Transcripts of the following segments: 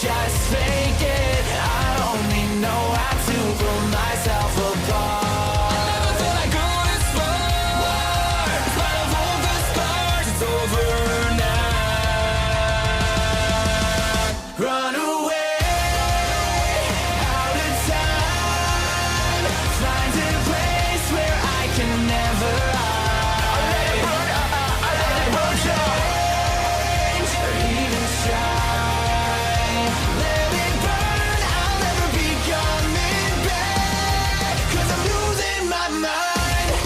just fake it. I only know how to pull myself apart. I never thought I'd go this far. In spite of all the scars, it's over now. Run away, out of time. Find a place where I can never hide. I let it burn, change or even shine. Let it burn, I'll never be coming back. 'Cause I'm losing my mind.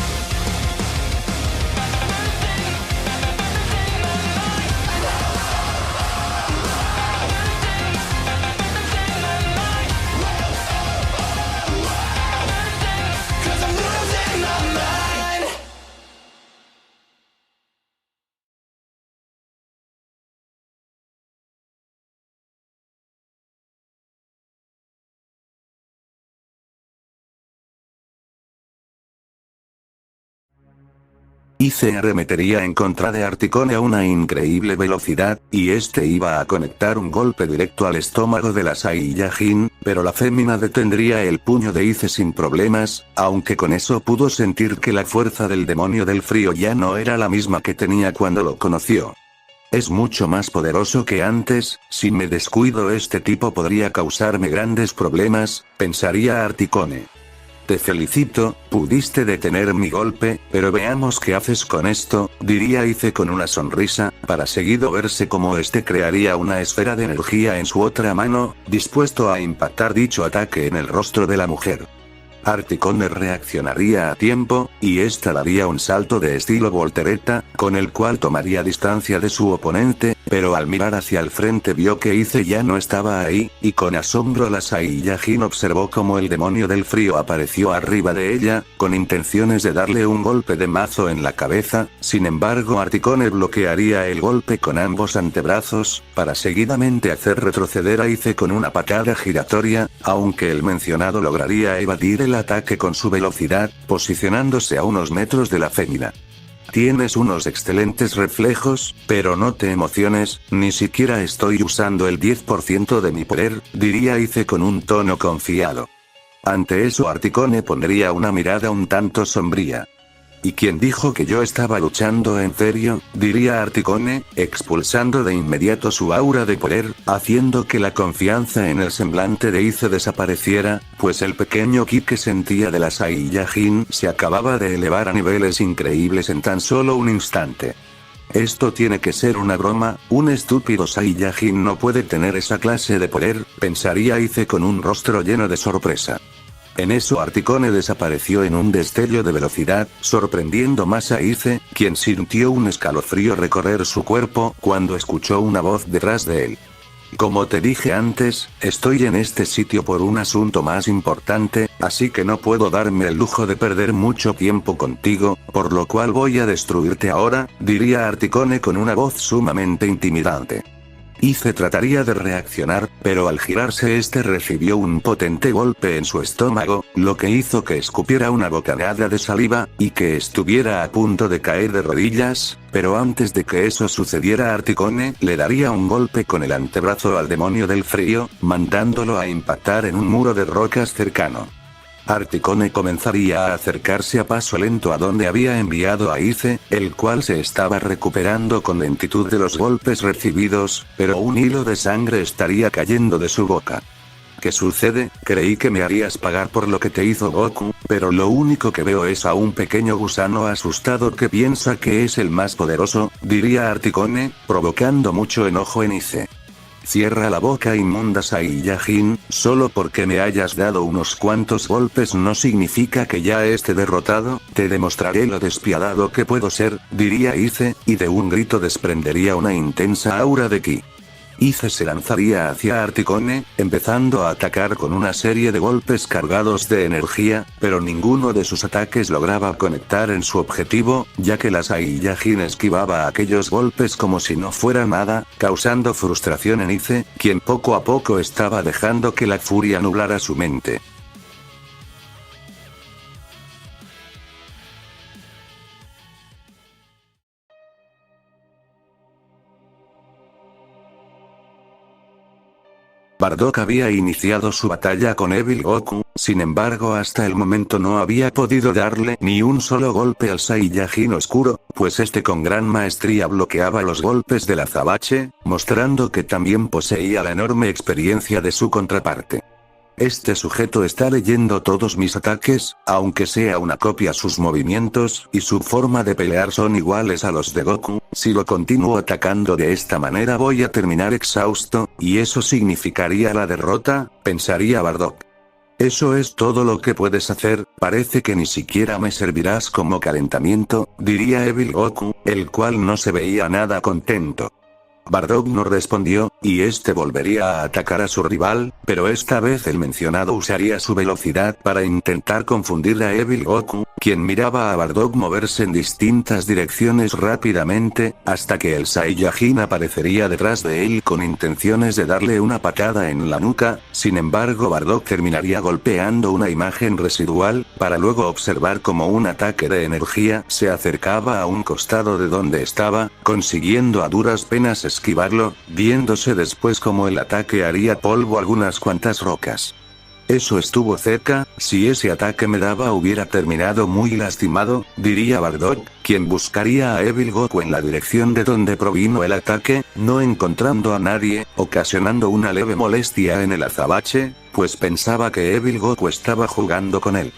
Cause I'm losing my mind. Ice arremetería en contra de Articone a una increíble velocidad, y este iba a conectar un golpe directo al estómago de la Saiyajin, pero la fémina detendría el puño de Ice sin problemas, aunque con eso pudo sentir que la fuerza del demonio del frío ya no era la misma que tenía cuando lo conoció. Es mucho más poderoso que antes, si me descuido este tipo podría causarme grandes problemas, pensaría Articone. Te felicito, pudiste detener mi golpe, pero veamos qué haces con esto, diría Ice con una sonrisa, para seguido verse como este crearía una esfera de energía en su otra mano, dispuesto a impactar dicho ataque en el rostro de la mujer. Articone reaccionaría a tiempo, y esta daría un salto de estilo voltereta, con el cual tomaría distancia de su oponente, pero al mirar hacia el frente vio que Ice ya no estaba ahí, y con asombro la Saiyajin observó como el demonio del frío apareció arriba de ella, con intenciones de darle un golpe de mazo en la cabeza. Sin embargo Articone bloquearía el golpe con ambos antebrazos, para seguidamente hacer retroceder a Ice con una patada giratoria, aunque el mencionado lograría evadir el ataque con su velocidad, posicionándose a unos metros de la fémina. Tienes unos excelentes reflejos, pero no te emociones, ni siquiera estoy usando el 10% de mi poder, diría Ice con un tono confiado. Ante eso Articone pondría una mirada un tanto sombría. ¿Y quién dijo que yo estaba luchando en serio?, diría Articone, expulsando de inmediato su aura de poder, haciendo que la confianza en el semblante de Ice desapareciera, pues el pequeño ki que sentía de la Saiyajin se acababa de elevar a niveles increíbles en tan solo un instante. Esto tiene que ser una broma, un estúpido Saiyajin no puede tener esa clase de poder, pensaría Ice con un rostro lleno de sorpresa. En eso Articone desapareció en un destello de velocidad, sorprendiendo más a Ice, quien sintió un escalofrío recorrer su cuerpo cuando escuchó una voz detrás de él. Como te dije antes, estoy en este sitio por un asunto más importante, así que no puedo darme el lujo de perder mucho tiempo contigo, por lo cual voy a destruirte ahora, diría Articone con una voz sumamente intimidante. Ice trataría de reaccionar, pero al girarse este recibió un potente golpe en su estómago, lo que hizo que escupiera una bocanada de saliva, y que estuviera a punto de caer de rodillas, pero antes de que eso sucediera Articone le daría un golpe con el antebrazo al demonio del frío, mandándolo a impactar en un muro de rocas cercano. Articone comenzaría a acercarse a paso lento a donde había enviado a Ice, el cual se estaba recuperando con lentitud de los golpes recibidos, pero un hilo de sangre estaría cayendo de su boca. ¿Qué sucede? Creí que me harías pagar por lo que te hizo Goku, pero lo único que veo es a un pequeño gusano asustado que piensa que es el más poderoso, diría Articone, provocando mucho enojo en Ice. Cierra la boca inmunda Saiyajin, solo porque me hayas dado unos cuantos golpes no significa que ya esté derrotado, te demostraré lo despiadado que puedo ser, diría Ice, y de un grito desprendería una intensa aura de ki. Ice se lanzaría hacia Articone, empezando a atacar con una serie de golpes cargados de energía, pero ninguno de sus ataques lograba conectar en su objetivo, ya que la Saiyajin esquivaba aquellos golpes como si no fuera nada, causando frustración en Ice, quien poco a poco estaba dejando que la furia nublara su mente. Bardock había iniciado su batalla con Evil Goku, sin embargo hasta el momento no había podido darle ni un solo golpe al Saiyajin oscuro, pues este con gran maestría bloqueaba los golpes del azabache, mostrando que también poseía la enorme experiencia de su contraparte. Este sujeto está leyendo todos mis ataques, aunque sea una copia sus movimientos y su forma de pelear son iguales a los de Goku, si lo continúo atacando de esta manera voy a terminar exhausto, y eso significaría la derrota, pensaría Bardock. Eso es todo lo que puedes hacer, parece que ni siquiera me servirás como calentamiento, diría Evil Goku, el cual no se veía nada contento. Bardock no respondió, y este volvería a atacar a su rival, pero esta vez el mencionado usaría su velocidad para intentar confundir a Evil Goku, quien miraba a Bardock moverse en distintas direcciones rápidamente, hasta que el Saiyajin aparecería detrás de él con intenciones de darle una patada en la nuca. Sin embargo Bardock terminaría golpeando una imagen residual, para luego observar cómo un ataque de energía se acercaba a un costado de donde estaba, consiguiendo a duras penas esquivarlo, viéndose después como el ataque haría polvo algunas cuantas rocas. Eso estuvo cerca, si ese ataque me daba hubiera terminado muy lastimado, diría Bardock, quien buscaría a Evil Goku en la dirección de donde provino el ataque, no encontrando a nadie, ocasionando una leve molestia en el azabache, pues pensaba que Evil Goku estaba jugando con él.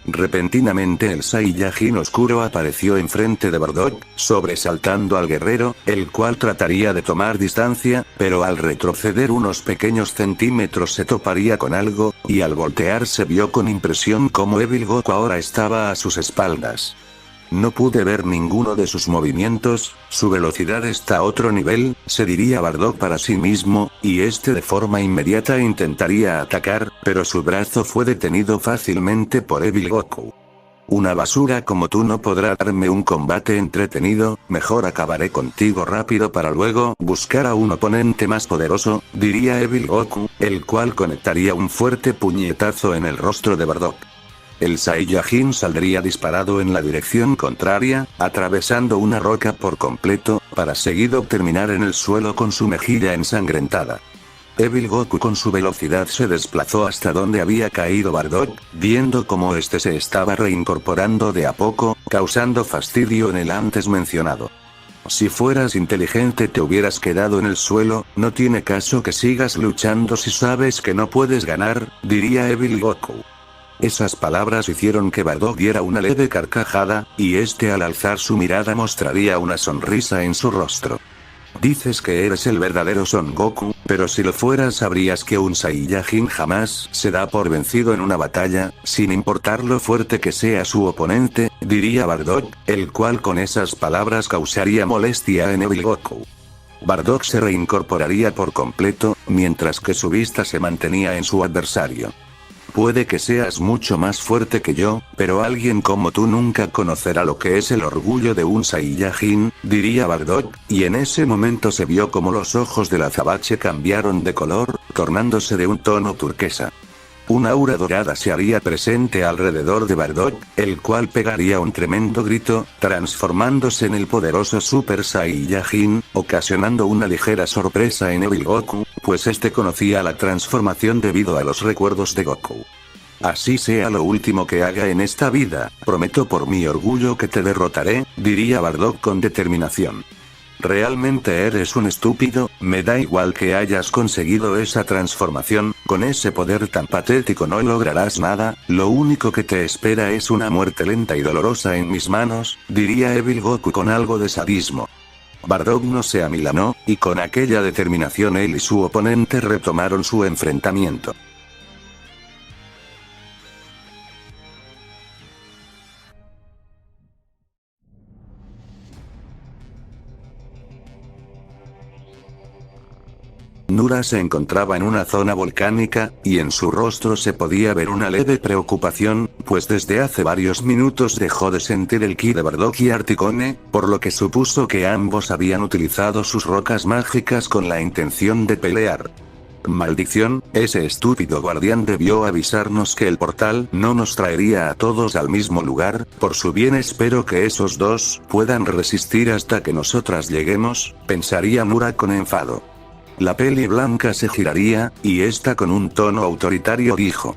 Repentinamente el Saiyajin oscuro apareció enfrente de Bardock, sobresaltando al guerrero, el cual trataría de tomar distancia, pero al retroceder unos pequeños centímetros se toparía con algo, y al voltearse vio con impresión cómo Evil Goku ahora estaba a sus espaldas. No pude ver ninguno de sus movimientos, su velocidad está a otro nivel, se diría Bardock para sí mismo, y este de forma inmediata intentaría atacar, pero su brazo fue detenido fácilmente por Evil Goku. Una basura como tú no podrá darme un combate entretenido, mejor acabaré contigo rápido para luego buscar a un oponente más poderoso, diría Evil Goku, el cual conectaría un fuerte puñetazo en el rostro de Bardock. El Saiyajin saldría disparado en la dirección contraria, atravesando una roca por completo, para seguido terminar en el suelo con su mejilla ensangrentada. Evil Goku con su velocidad se desplazó hasta donde había caído Bardock, viendo cómo este se estaba reincorporando de a poco, causando fastidio en el antes mencionado. Si fueras inteligente te hubieras quedado en el suelo, no tiene caso que sigas luchando si sabes que no puedes ganar, diría Evil Goku. Esas palabras hicieron que Bardock diera una leve carcajada, y este al alzar su mirada mostraría una sonrisa en su rostro. Dices que eres el verdadero Son Goku, pero si lo fueras sabrías que un Saiyajin jamás se da por vencido en una batalla, sin importar lo fuerte que sea su oponente, diría Bardock, el cual con esas palabras causaría molestia en Evil Goku. Bardock se reincorporaría por completo, mientras que su vista se mantenía en su adversario. Puede que seas mucho más fuerte que yo, pero alguien como tú nunca conocerá lo que es el orgullo de un Saiyajin, diría Bardock, y en ese momento se vio como los ojos del azabache cambiaron de color, tornándose de un tono turquesa. Un aura dorada se haría presente alrededor de Bardock, el cual pegaría un tremendo grito, transformándose en el poderoso Super Saiyajin, ocasionando una ligera sorpresa en Evil Goku, pues este conocía la transformación debido a los recuerdos de Goku. Así sea lo último que haga en esta vida, prometo por mi orgullo que te derrotaré, diría Bardock con determinación. Realmente eres un estúpido, me da igual que hayas conseguido esa transformación, con ese poder tan patético no lograrás nada, lo único que te espera es una muerte lenta y dolorosa en mis manos, diría Evil Goku con algo de sadismo. Bardock no se amilanó, y con aquella determinación él y su oponente retomaron su enfrentamiento. Nura se encontraba en una zona volcánica, y en su rostro se podía ver una leve preocupación, pues desde hace varios minutos dejó de sentir el ki de Bardock y Articone, por lo que supuso que ambos habían utilizado sus rocas mágicas con la intención de pelear. Maldición, ese estúpido guardián debió avisarnos que el portal no nos traería a todos al mismo lugar, por su bien espero que esos dos puedan resistir hasta que nosotras lleguemos, pensaría Nura con enfado. la peli blanca se giraría, y esta con un tono autoritario dijo: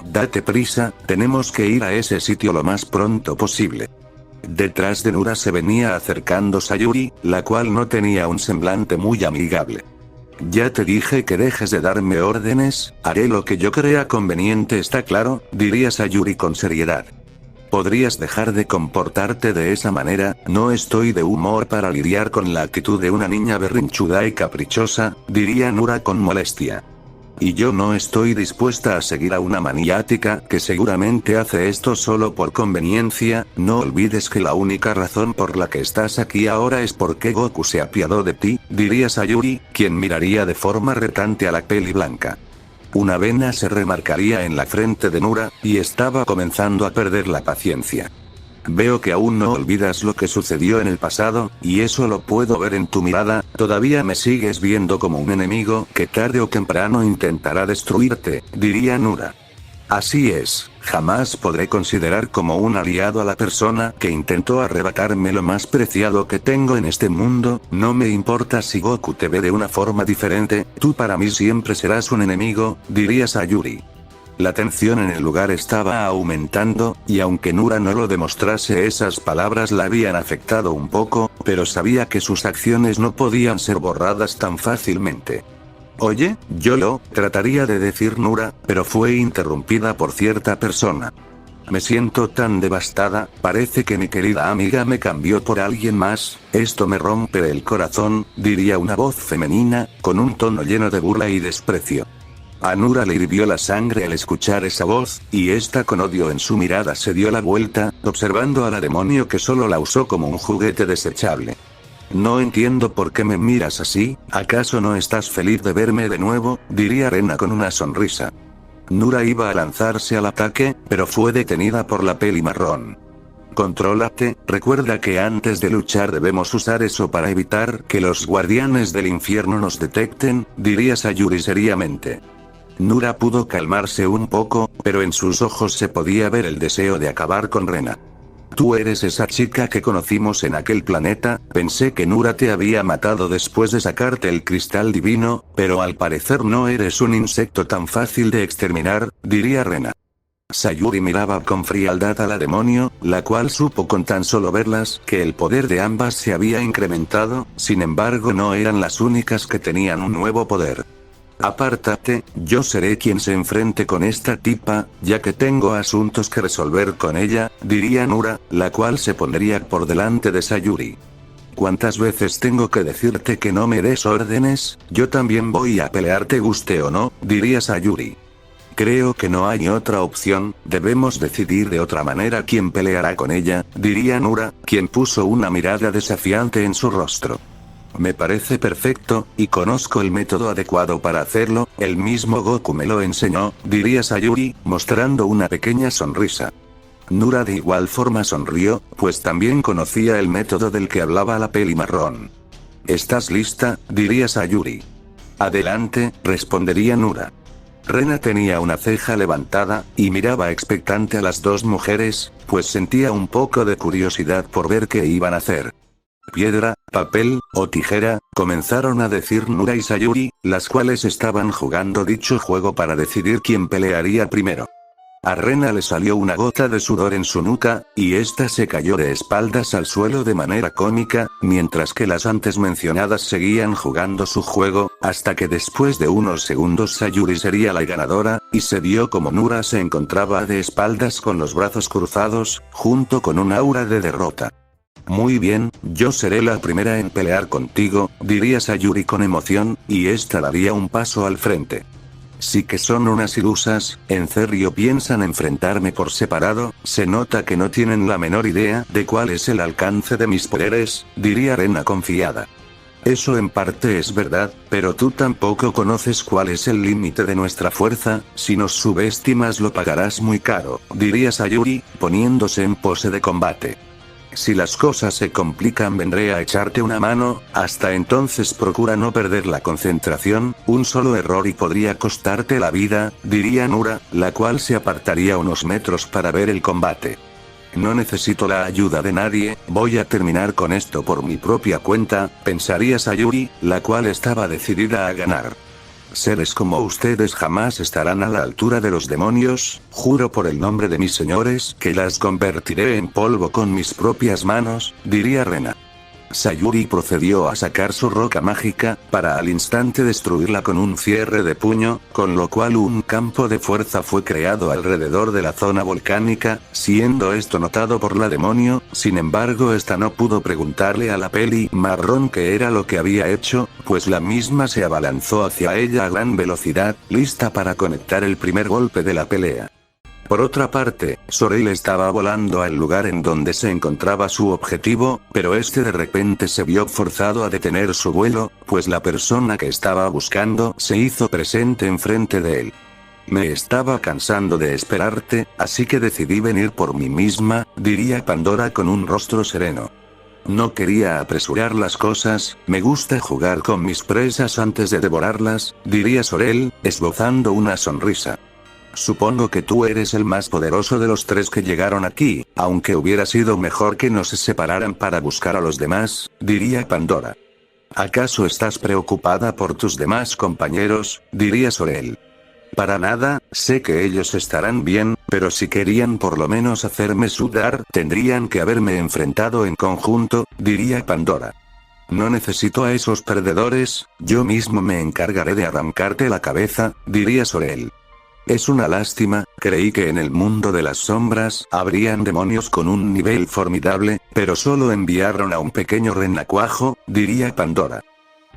«Date prisa, tenemos que ir a ese sitio lo más pronto posible». Detrás de Nura se venía acercando Sayuri, la cual no tenía un semblante muy amigable. «Ya te dije que dejes de darme órdenes, haré lo que yo crea conveniente, ¿está claro?», diría Sayuri con seriedad. «¿Podrías dejar de comportarte de esa manera? No estoy de humor para lidiar con la actitud de una niña berrinchuda y caprichosa», diría Nura con molestia. «Y yo no estoy dispuesta a seguir a una maniática que seguramente hace esto solo por conveniencia. No olvides que la única razón por la que estás aquí ahora es porque Goku se apiadó de ti», diría Sayuri, quien miraría de forma retante a la peli blanca. Una vena se remarcaría en la frente de Nura, y estaba comenzando a perder la paciencia. «Veo que aún no olvidas lo que sucedió en el pasado, y eso lo puedo ver en tu mirada. Todavía me sigues viendo como un enemigo que tarde o temprano intentará destruirte», diría Nura. «Así es, jamás podré considerar como un aliado a la persona que intentó arrebatarme lo más preciado que tengo en este mundo. No me importa si Goku te ve de una forma diferente, tú para mí siempre serás un enemigo», diría Sayuri. La tensión en el lugar estaba aumentando, y aunque Nura no lo demostrase, esas palabras la habían afectado un poco, pero sabía que sus acciones no podían ser borradas tan fácilmente. «Oye, trataría de decir Nura, pero fue interrumpida por cierta persona. «Me siento tan devastada, parece que mi querida amiga me cambió por alguien más, esto me rompe el corazón», diría una voz femenina, con un tono lleno de burla y desprecio. A Nura le hirvió la sangre al escuchar esa voz, y esta con odio en su mirada se dio la vuelta, observando a la demonio que solo la usó como un juguete desechable. «No entiendo por qué me miras así, ¿acaso no estás feliz de verme de nuevo?», diría Rena con una sonrisa. Nura iba a lanzarse al ataque, pero fue detenida por la peli marrón. «Contrólate, recuerda que antes de luchar debemos usar eso para evitar que los guardianes del infierno nos detecten», diría Sayuri seriamente. Nura pudo calmarse un poco, pero en sus ojos se podía ver el deseo de acabar con Rena. «Tú eres esa chica que conocimos en aquel planeta. Pensé que Nura te había matado después de sacarte el cristal divino, pero al parecer no eres un insecto tan fácil de exterminar», diría Rena. Sayuri miraba con frialdad a la demonio, la cual supo con tan solo verlas que el poder de ambas se había incrementado. Sin embargo, no eran las únicas que tenían un nuevo poder. «Apártate, yo seré quien se enfrente con esta tipa, ya que tengo asuntos que resolver con ella», diría Nura, la cual se pondría por delante de Sayuri. «¿Cuántas veces tengo que decirte que no me des órdenes? Yo también voy a pelear, te guste o no», diría Sayuri. «Creo que no hay otra opción, debemos decidir de otra manera quién peleará con ella», diría Nura, quien puso una mirada desafiante en su rostro. «Me parece perfecto, y conozco el método adecuado para hacerlo, el mismo Goku me lo enseñó», diría Sayuri, mostrando una pequeña sonrisa. Nura de igual forma sonrió, pues también conocía el método del que hablaba la peli marrón. «¿Estás lista?», diría Sayuri. «Adelante», respondería Nura. Rena tenía una ceja levantada, y miraba expectante a las dos mujeres, pues sentía un poco de curiosidad por ver qué iban a hacer. «Piedra, papel, o tijera», comenzaron a decir Nura y Sayuri, las cuales estaban jugando dicho juego para decidir quién pelearía primero. A Rena le salió una gota de sudor en su nuca, y ésta se cayó de espaldas al suelo de manera cómica, mientras que las antes mencionadas seguían jugando su juego, hasta que después de unos segundos Sayuri sería la ganadora, y se vio como Nura se encontraba de espaldas con los brazos cruzados, junto con un aura de derrota. «Muy bien, yo seré la primera en pelear contigo», diría Sayuri con emoción, y esta daría un paso al frente. «Sí que son unas ilusas, ¿en serio piensan enfrentarme por separado? Se nota que no tienen la menor idea de cuál es el alcance de mis poderes», diría Rena confiada. «Eso en parte es verdad, pero tú tampoco conoces cuál es el límite de nuestra fuerza. Si nos subestimas lo pagarás muy caro», diría Sayuri, poniéndose en pose de combate. «Si las cosas se complican vendré a echarte una mano, hasta entonces procura no perder la concentración, un solo error y podría costarte la vida», diría Nura, la cual se apartaría unos metros para ver el combate. No necesito la ayuda de nadie, voy a terminar con esto por mi propia cuenta, pensaría Sayuri, la cual estaba decidida a ganar. Seres como ustedes jamás estarán a la altura de los demonios, juro por el nombre de mis señores que las convertiré en polvo con mis propias manos, diría Rena. Sayuri procedió a sacar su roca mágica, para al instante destruirla con un cierre de puño, con lo cual un campo de fuerza fue creado alrededor de la zona volcánica, siendo esto notado por la demonio. Sin embargo, esta no pudo preguntarle a la peli marrón qué era lo que había hecho, pues la misma se abalanzó hacia ella a gran velocidad, lista para conectar el primer golpe de la pelea. Por otra parte, Sorel estaba volando al lugar en donde se encontraba su objetivo, pero este de repente se vio forzado a detener su vuelo, pues la persona que estaba buscando se hizo presente enfrente de él. Me estaba cansando de esperarte, así que decidí venir por mí misma, diría Pandora con un rostro sereno. No quería apresurar las cosas, me gusta jugar con mis presas antes de devorarlas, diría Sorel, esbozando una sonrisa. Supongo que tú eres el más poderoso de los tres que llegaron aquí, aunque hubiera sido mejor que no se separaran para buscar a los demás, diría Pandora. ¿Acaso estás preocupada por tus demás compañeros? Diría Sorel. Para nada, sé que ellos estarán bien, pero si querían por lo menos hacerme sudar, tendrían que haberme enfrentado en conjunto, diría Pandora. No necesito a esos perdedores, yo mismo me encargaré de arrancarte la cabeza, diría Sorel. Es una lástima, creí que en el mundo de las sombras habrían demonios con un nivel formidable, pero solo enviaron a un pequeño renacuajo, diría Pandora.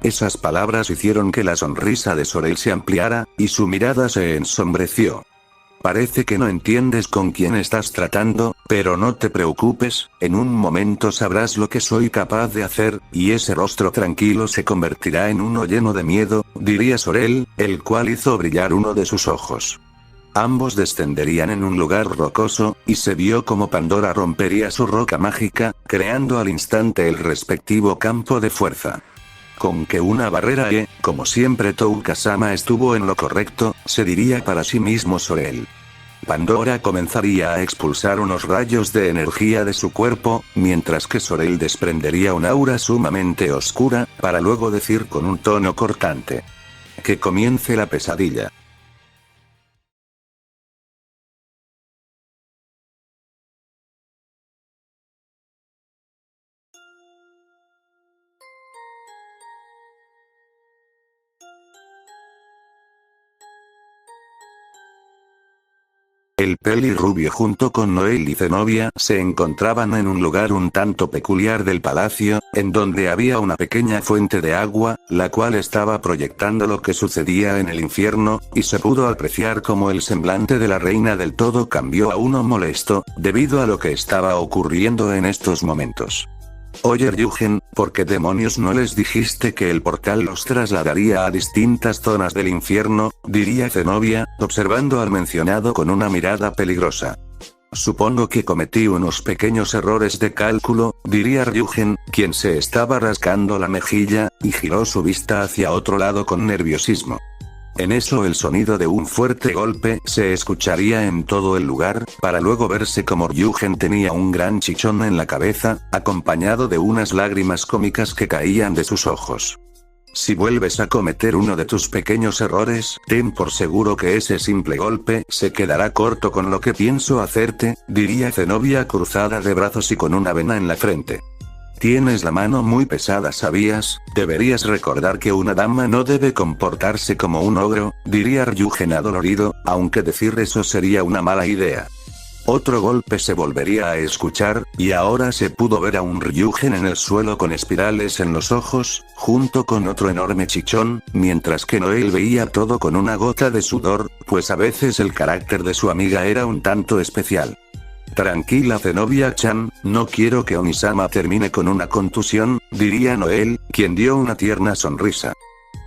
Esas palabras hicieron que la sonrisa de Sorel se ampliara, y su mirada se ensombreció. Parece que no entiendes con quién estás tratando, pero no te preocupes, en un momento sabrás lo que soy capaz de hacer, y ese rostro tranquilo se convertirá en uno lleno de miedo, diría Sorel, el cual hizo brillar uno de sus ojos. Ambos descenderían en un lugar rocoso, y se vio como Pandora rompería su roca mágica, creando al instante el respectivo campo de fuerza. Con que una barrera como siempre Touka-sama estuvo en lo correcto, se diría para sí mismo Sorel. Pandora comenzaría a expulsar unos rayos de energía de su cuerpo, mientras que Sorel desprendería un aura sumamente oscura, para luego decir con un tono cortante. Que comience la pesadilla. El pelirrubio junto con Noel y Zenobia se encontraban en un lugar un tanto peculiar del palacio, en donde había una pequeña fuente de agua, la cual estaba proyectando lo que sucedía en el infierno, y se pudo apreciar como el semblante de la reina del todo cambió a uno molesto, debido a lo que estaba ocurriendo en estos momentos. Oye Ryugen, ¿por qué demonios no les dijiste que el portal los trasladaría a distintas zonas del infierno? Diría Zenobia, observando al mencionado con una mirada peligrosa. Supongo que cometí unos pequeños errores de cálculo, diría Ryugen, quien se estaba rascando la mejilla, y giró su vista hacia otro lado con nerviosismo. En eso el sonido de un fuerte golpe se escucharía en todo el lugar, para luego verse como Ryugen tenía un gran chichón en la cabeza, acompañado de unas lágrimas cómicas que caían de sus ojos. Si vuelves a cometer uno de tus pequeños errores, ten por seguro que ese simple golpe se quedará corto con lo que pienso hacerte, diría Zenobia cruzada de brazos y con una vena en la frente. Tienes la mano muy pesada, ¿sabías? Deberías recordar que una dama no debe comportarse como un ogro, diría Ryugen adolorido, aunque decir eso sería una mala idea. Otro golpe se volvería a escuchar, y ahora se pudo ver a un Ryugen en el suelo con espirales en los ojos, junto con otro enorme chichón, mientras que Noel veía todo con una gota de sudor, pues a veces el carácter de su amiga era un tanto especial. Tranquila Zenobia-chan, no quiero que Onisama termine con una contusión, diría Noel, quien dio una tierna sonrisa.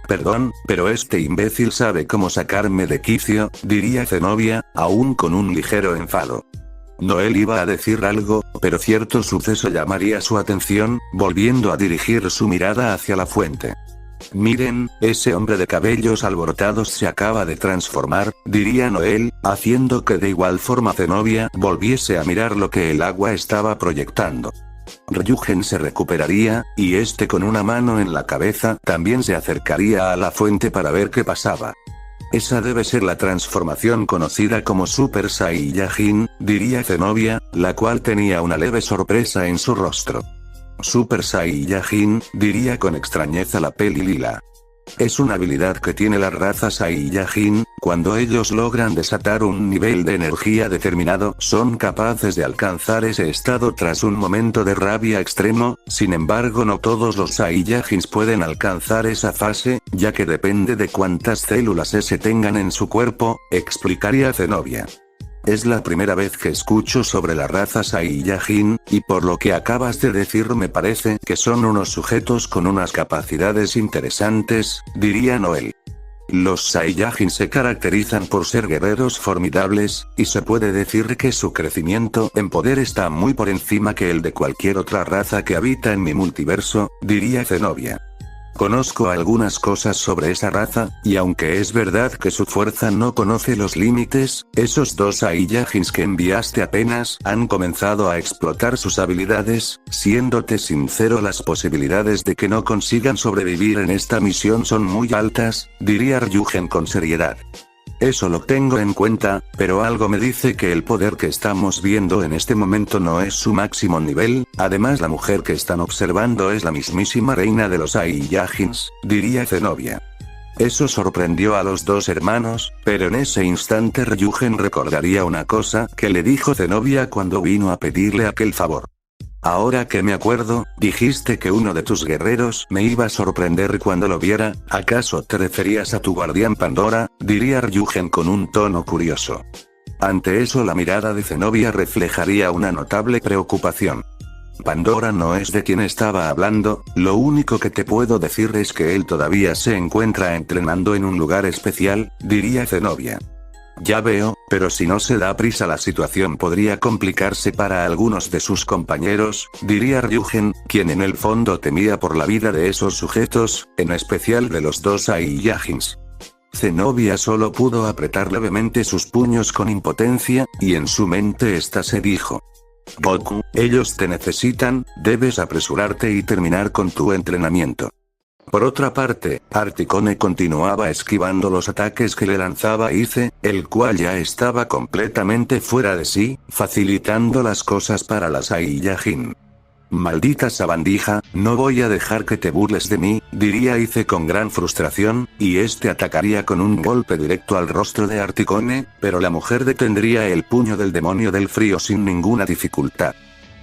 Perdón, pero este imbécil sabe cómo sacarme de quicio, diría Zenobia, aún con un ligero enfado. Noel iba a decir algo, pero cierto suceso llamaría su atención, volviendo a dirigir su mirada hacia la fuente. Miren, ese hombre de cabellos alborotados se acaba de transformar, diría Noel, haciendo que de igual forma Zenobia volviese a mirar lo que el agua estaba proyectando. Ryugen se recuperaría, y este con una mano en la cabeza también se acercaría a la fuente para ver qué pasaba. Esa debe ser la transformación conocida como Super Saiyajin, diría Zenobia, la cual tenía una leve sorpresa en su rostro. Super Saiyajin, diría con extrañeza la peli lila. Es una habilidad que tiene la raza Saiyajin, cuando ellos logran desatar un nivel de energía determinado, son capaces de alcanzar ese estado tras un momento de rabia extremo. Sin embargo, no todos los Saiyajins pueden alcanzar esa fase, ya que depende de cuántas células S tengan en su cuerpo, explicaría Zenobia. Es la primera vez que escucho sobre la raza Saiyajin, y por lo que acabas de decir me parece que son unos sujetos con unas capacidades interesantes, diría Noel. Los Saiyajin se caracterizan por ser guerreros formidables, y se puede decir que su crecimiento en poder está muy por encima que el de cualquier otra raza que habita en mi multiverso, diría Zenobia. Conozco algunas cosas sobre esa raza, y aunque es verdad que su fuerza no conoce los límites, esos dos Saiyajins que enviaste apenas han comenzado a explotar sus habilidades. Siéndote sincero, las posibilidades de que no consigan sobrevivir en esta misión son muy altas, diría Ryugen con seriedad. Eso lo tengo en cuenta, pero algo me dice que el poder que estamos viendo en este momento no es su máximo nivel. Además, la mujer que están observando es la mismísima reina de los Saiyajins, diría Zenobia. Eso sorprendió a los dos hermanos, pero en ese instante Ryugen recordaría una cosa que le dijo Zenobia cuando vino a pedirle aquel favor. Ahora que me acuerdo, dijiste que uno de tus guerreros me iba a sorprender cuando lo viera. ¿Acaso te referías a tu guardián Pandora?, diría Ryugen con un tono curioso. Ante eso la mirada de Zenobia reflejaría una notable preocupación. Pandora no es de quien estaba hablando, lo único que te puedo decir es que él todavía se encuentra entrenando en un lugar especial, diría Zenobia. Ya veo, pero si no se da prisa la situación podría complicarse para algunos de sus compañeros, diría Ryugen, quien en el fondo temía por la vida de esos sujetos, en especial de los dos Saiyajins. Zenobia solo pudo apretar levemente sus puños con impotencia, y en su mente esta se dijo: Goku, ellos te necesitan, debes apresurarte y terminar con tu entrenamiento. Por otra parte, Articone continuaba esquivando los ataques que le lanzaba Ice, el cual ya estaba completamente fuera de sí, facilitando las cosas para la Saiyajin. Maldita sabandija, no voy a dejar que te burles de mí, diría Ice con gran frustración, y este atacaría con un golpe directo al rostro de Articone, pero la mujer detendría el puño del demonio del frío sin ninguna dificultad.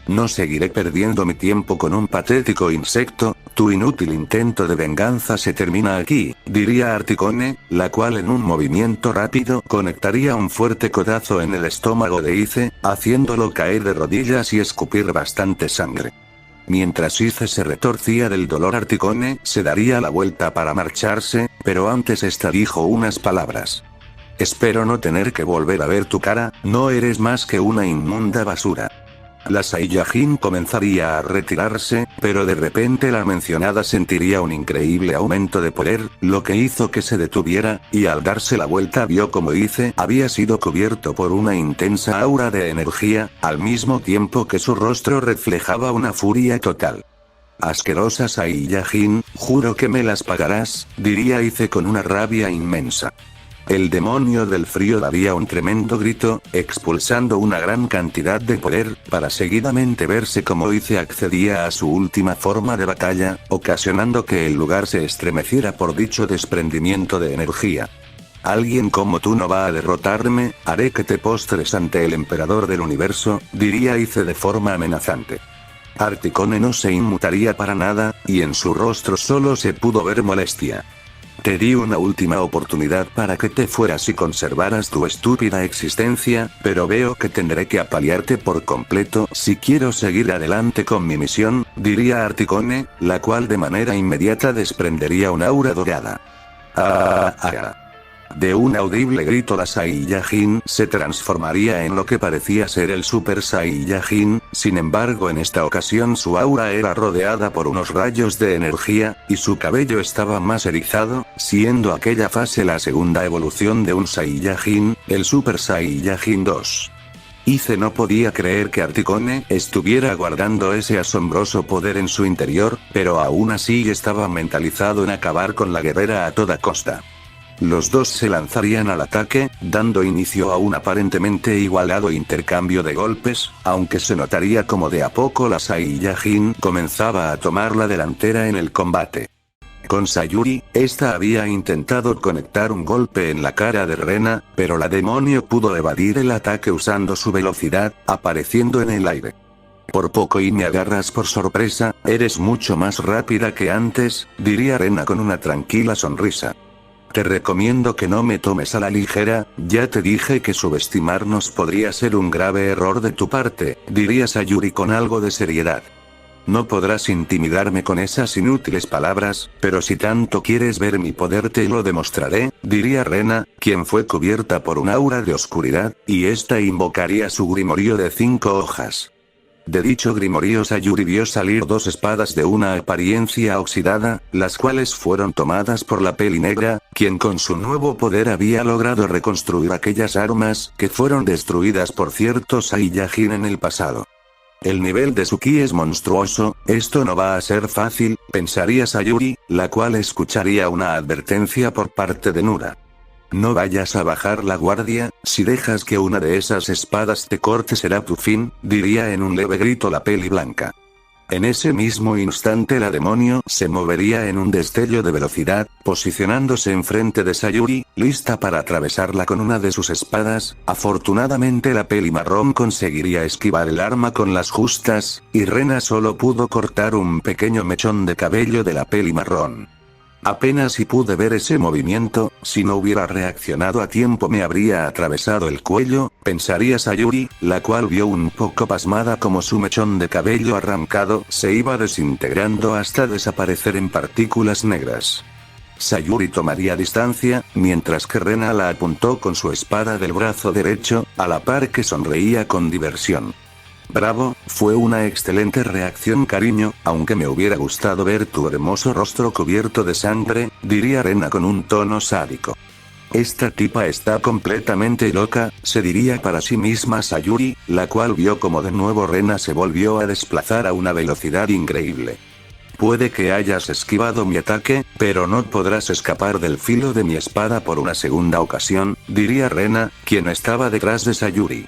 No seguiré perdiendo mi tiempo con un patético insecto, tu inútil intento de venganza se termina aquí, diría Articone, la cual en un movimiento rápido conectaría un fuerte codazo en el estómago de Ice, haciéndolo caer de rodillas y escupir bastante sangre. Mientras Ice se retorcía del dolor, Articone se daría la vuelta para marcharse, pero antes esta dijo unas palabras. Espero no tener que volver a ver tu cara, no eres más que una inmunda basura. La Saiyajin comenzaría a retirarse, pero de repente la mencionada sentiría un increíble aumento de poder, lo que hizo que se detuviera, y al darse la vuelta vio como Ice había sido cubierto por una intensa aura de energía, al mismo tiempo que su rostro reflejaba una furia total. Asquerosa Saiyajin, juro que me las pagarás, diría Ice con una rabia inmensa. El demonio del frío daría un tremendo grito, expulsando una gran cantidad de poder, para seguidamente verse como Ice accedía a su última forma de batalla, ocasionando que el lugar se estremeciera por dicho desprendimiento de energía. Alguien como tú no va a derrotarme, haré que te postres ante el emperador del universo, diría Ice de forma amenazante. Articone no se inmutaría para nada, y en su rostro solo se pudo ver molestia. Te di una última oportunidad para que te fueras y conservaras tu estúpida existencia, pero veo que tendré que apalearte por completo si quiero seguir adelante con mi misión, diría Articone, la cual de manera inmediata desprendería un aura dorada. De un audible grito la Saiyajin se transformaría en lo que parecía ser el Super Saiyajin, sin embargo en esta ocasión su aura era rodeada por unos rayos de energía, y su cabello estaba más erizado, siendo aquella fase la segunda evolución de un Saiyajin, el Super Saiyajin 2. Ice no podía creer que Articone estuviera guardando ese asombroso poder en su interior, pero aún así estaba mentalizado en acabar con la guerrera a toda costa. Los dos se lanzarían al ataque, dando inicio a un aparentemente igualado intercambio de golpes, aunque se notaría como de a poco la Saiyajin comenzaba a tomar la delantera en el combate. Con Sayuri, esta había intentado conectar un golpe en la cara de Rena, pero la demonio pudo evadir el ataque usando su velocidad, apareciendo en el aire. Por poco y me agarras por sorpresa, eres mucho más rápida que antes, diría Rena con una tranquila sonrisa. Te recomiendo que no me tomes a la ligera, ya te dije que subestimarnos podría ser un grave error de tu parte, diría Sayuri con algo de seriedad. No podrás intimidarme con esas inútiles palabras, pero si tanto quieres ver mi poder te lo demostraré, diría Rena, quien fue cubierta por un aura de oscuridad, y esta invocaría su grimorio de 5 hojas. De dicho grimorio Sayuri vio salir 2 espadas de una apariencia oxidada, las cuales fueron tomadas por la peli negra, quien con su nuevo poder había logrado reconstruir aquellas armas, que fueron destruidas por ciertos Saiyajin en el pasado. El nivel de su ki es monstruoso, esto no va a ser fácil, pensaría Sayuri, la cual escucharía una advertencia por parte de Nura. No vayas a bajar la guardia, si dejas que una de esas espadas te corte será tu fin, diría en un leve grito la peli blanca. En ese mismo instante la demonio se movería en un destello de velocidad, posicionándose enfrente de Sayuri, lista para atravesarla con una de sus espadas. Afortunadamente la peli marrón conseguiría esquivar el arma con las justas, y Rena solo pudo cortar un pequeño mechón de cabello de la peli marrón. Apenas si pude ver ese movimiento, si no hubiera reaccionado a tiempo me habría atravesado el cuello, pensaría Sayuri, la cual vio un poco pasmada como su mechón de cabello arrancado se iba desintegrando hasta desaparecer en partículas negras. Sayuri tomaría distancia, mientras que Rena la apuntó con su espada del brazo derecho, a la par que sonreía con diversión. Bravo, fue una excelente reacción cariño, aunque me hubiera gustado ver tu hermoso rostro cubierto de sangre, diría Rena con un tono sádico. Esta tipa está completamente loca, se diría para sí misma Sayuri, la cual vio como de nuevo Rena se volvió a desplazar a una velocidad increíble. Puede que hayas esquivado mi ataque, pero no podrás escapar del filo de mi espada por una segunda ocasión, diría Rena, quien estaba detrás de Sayuri.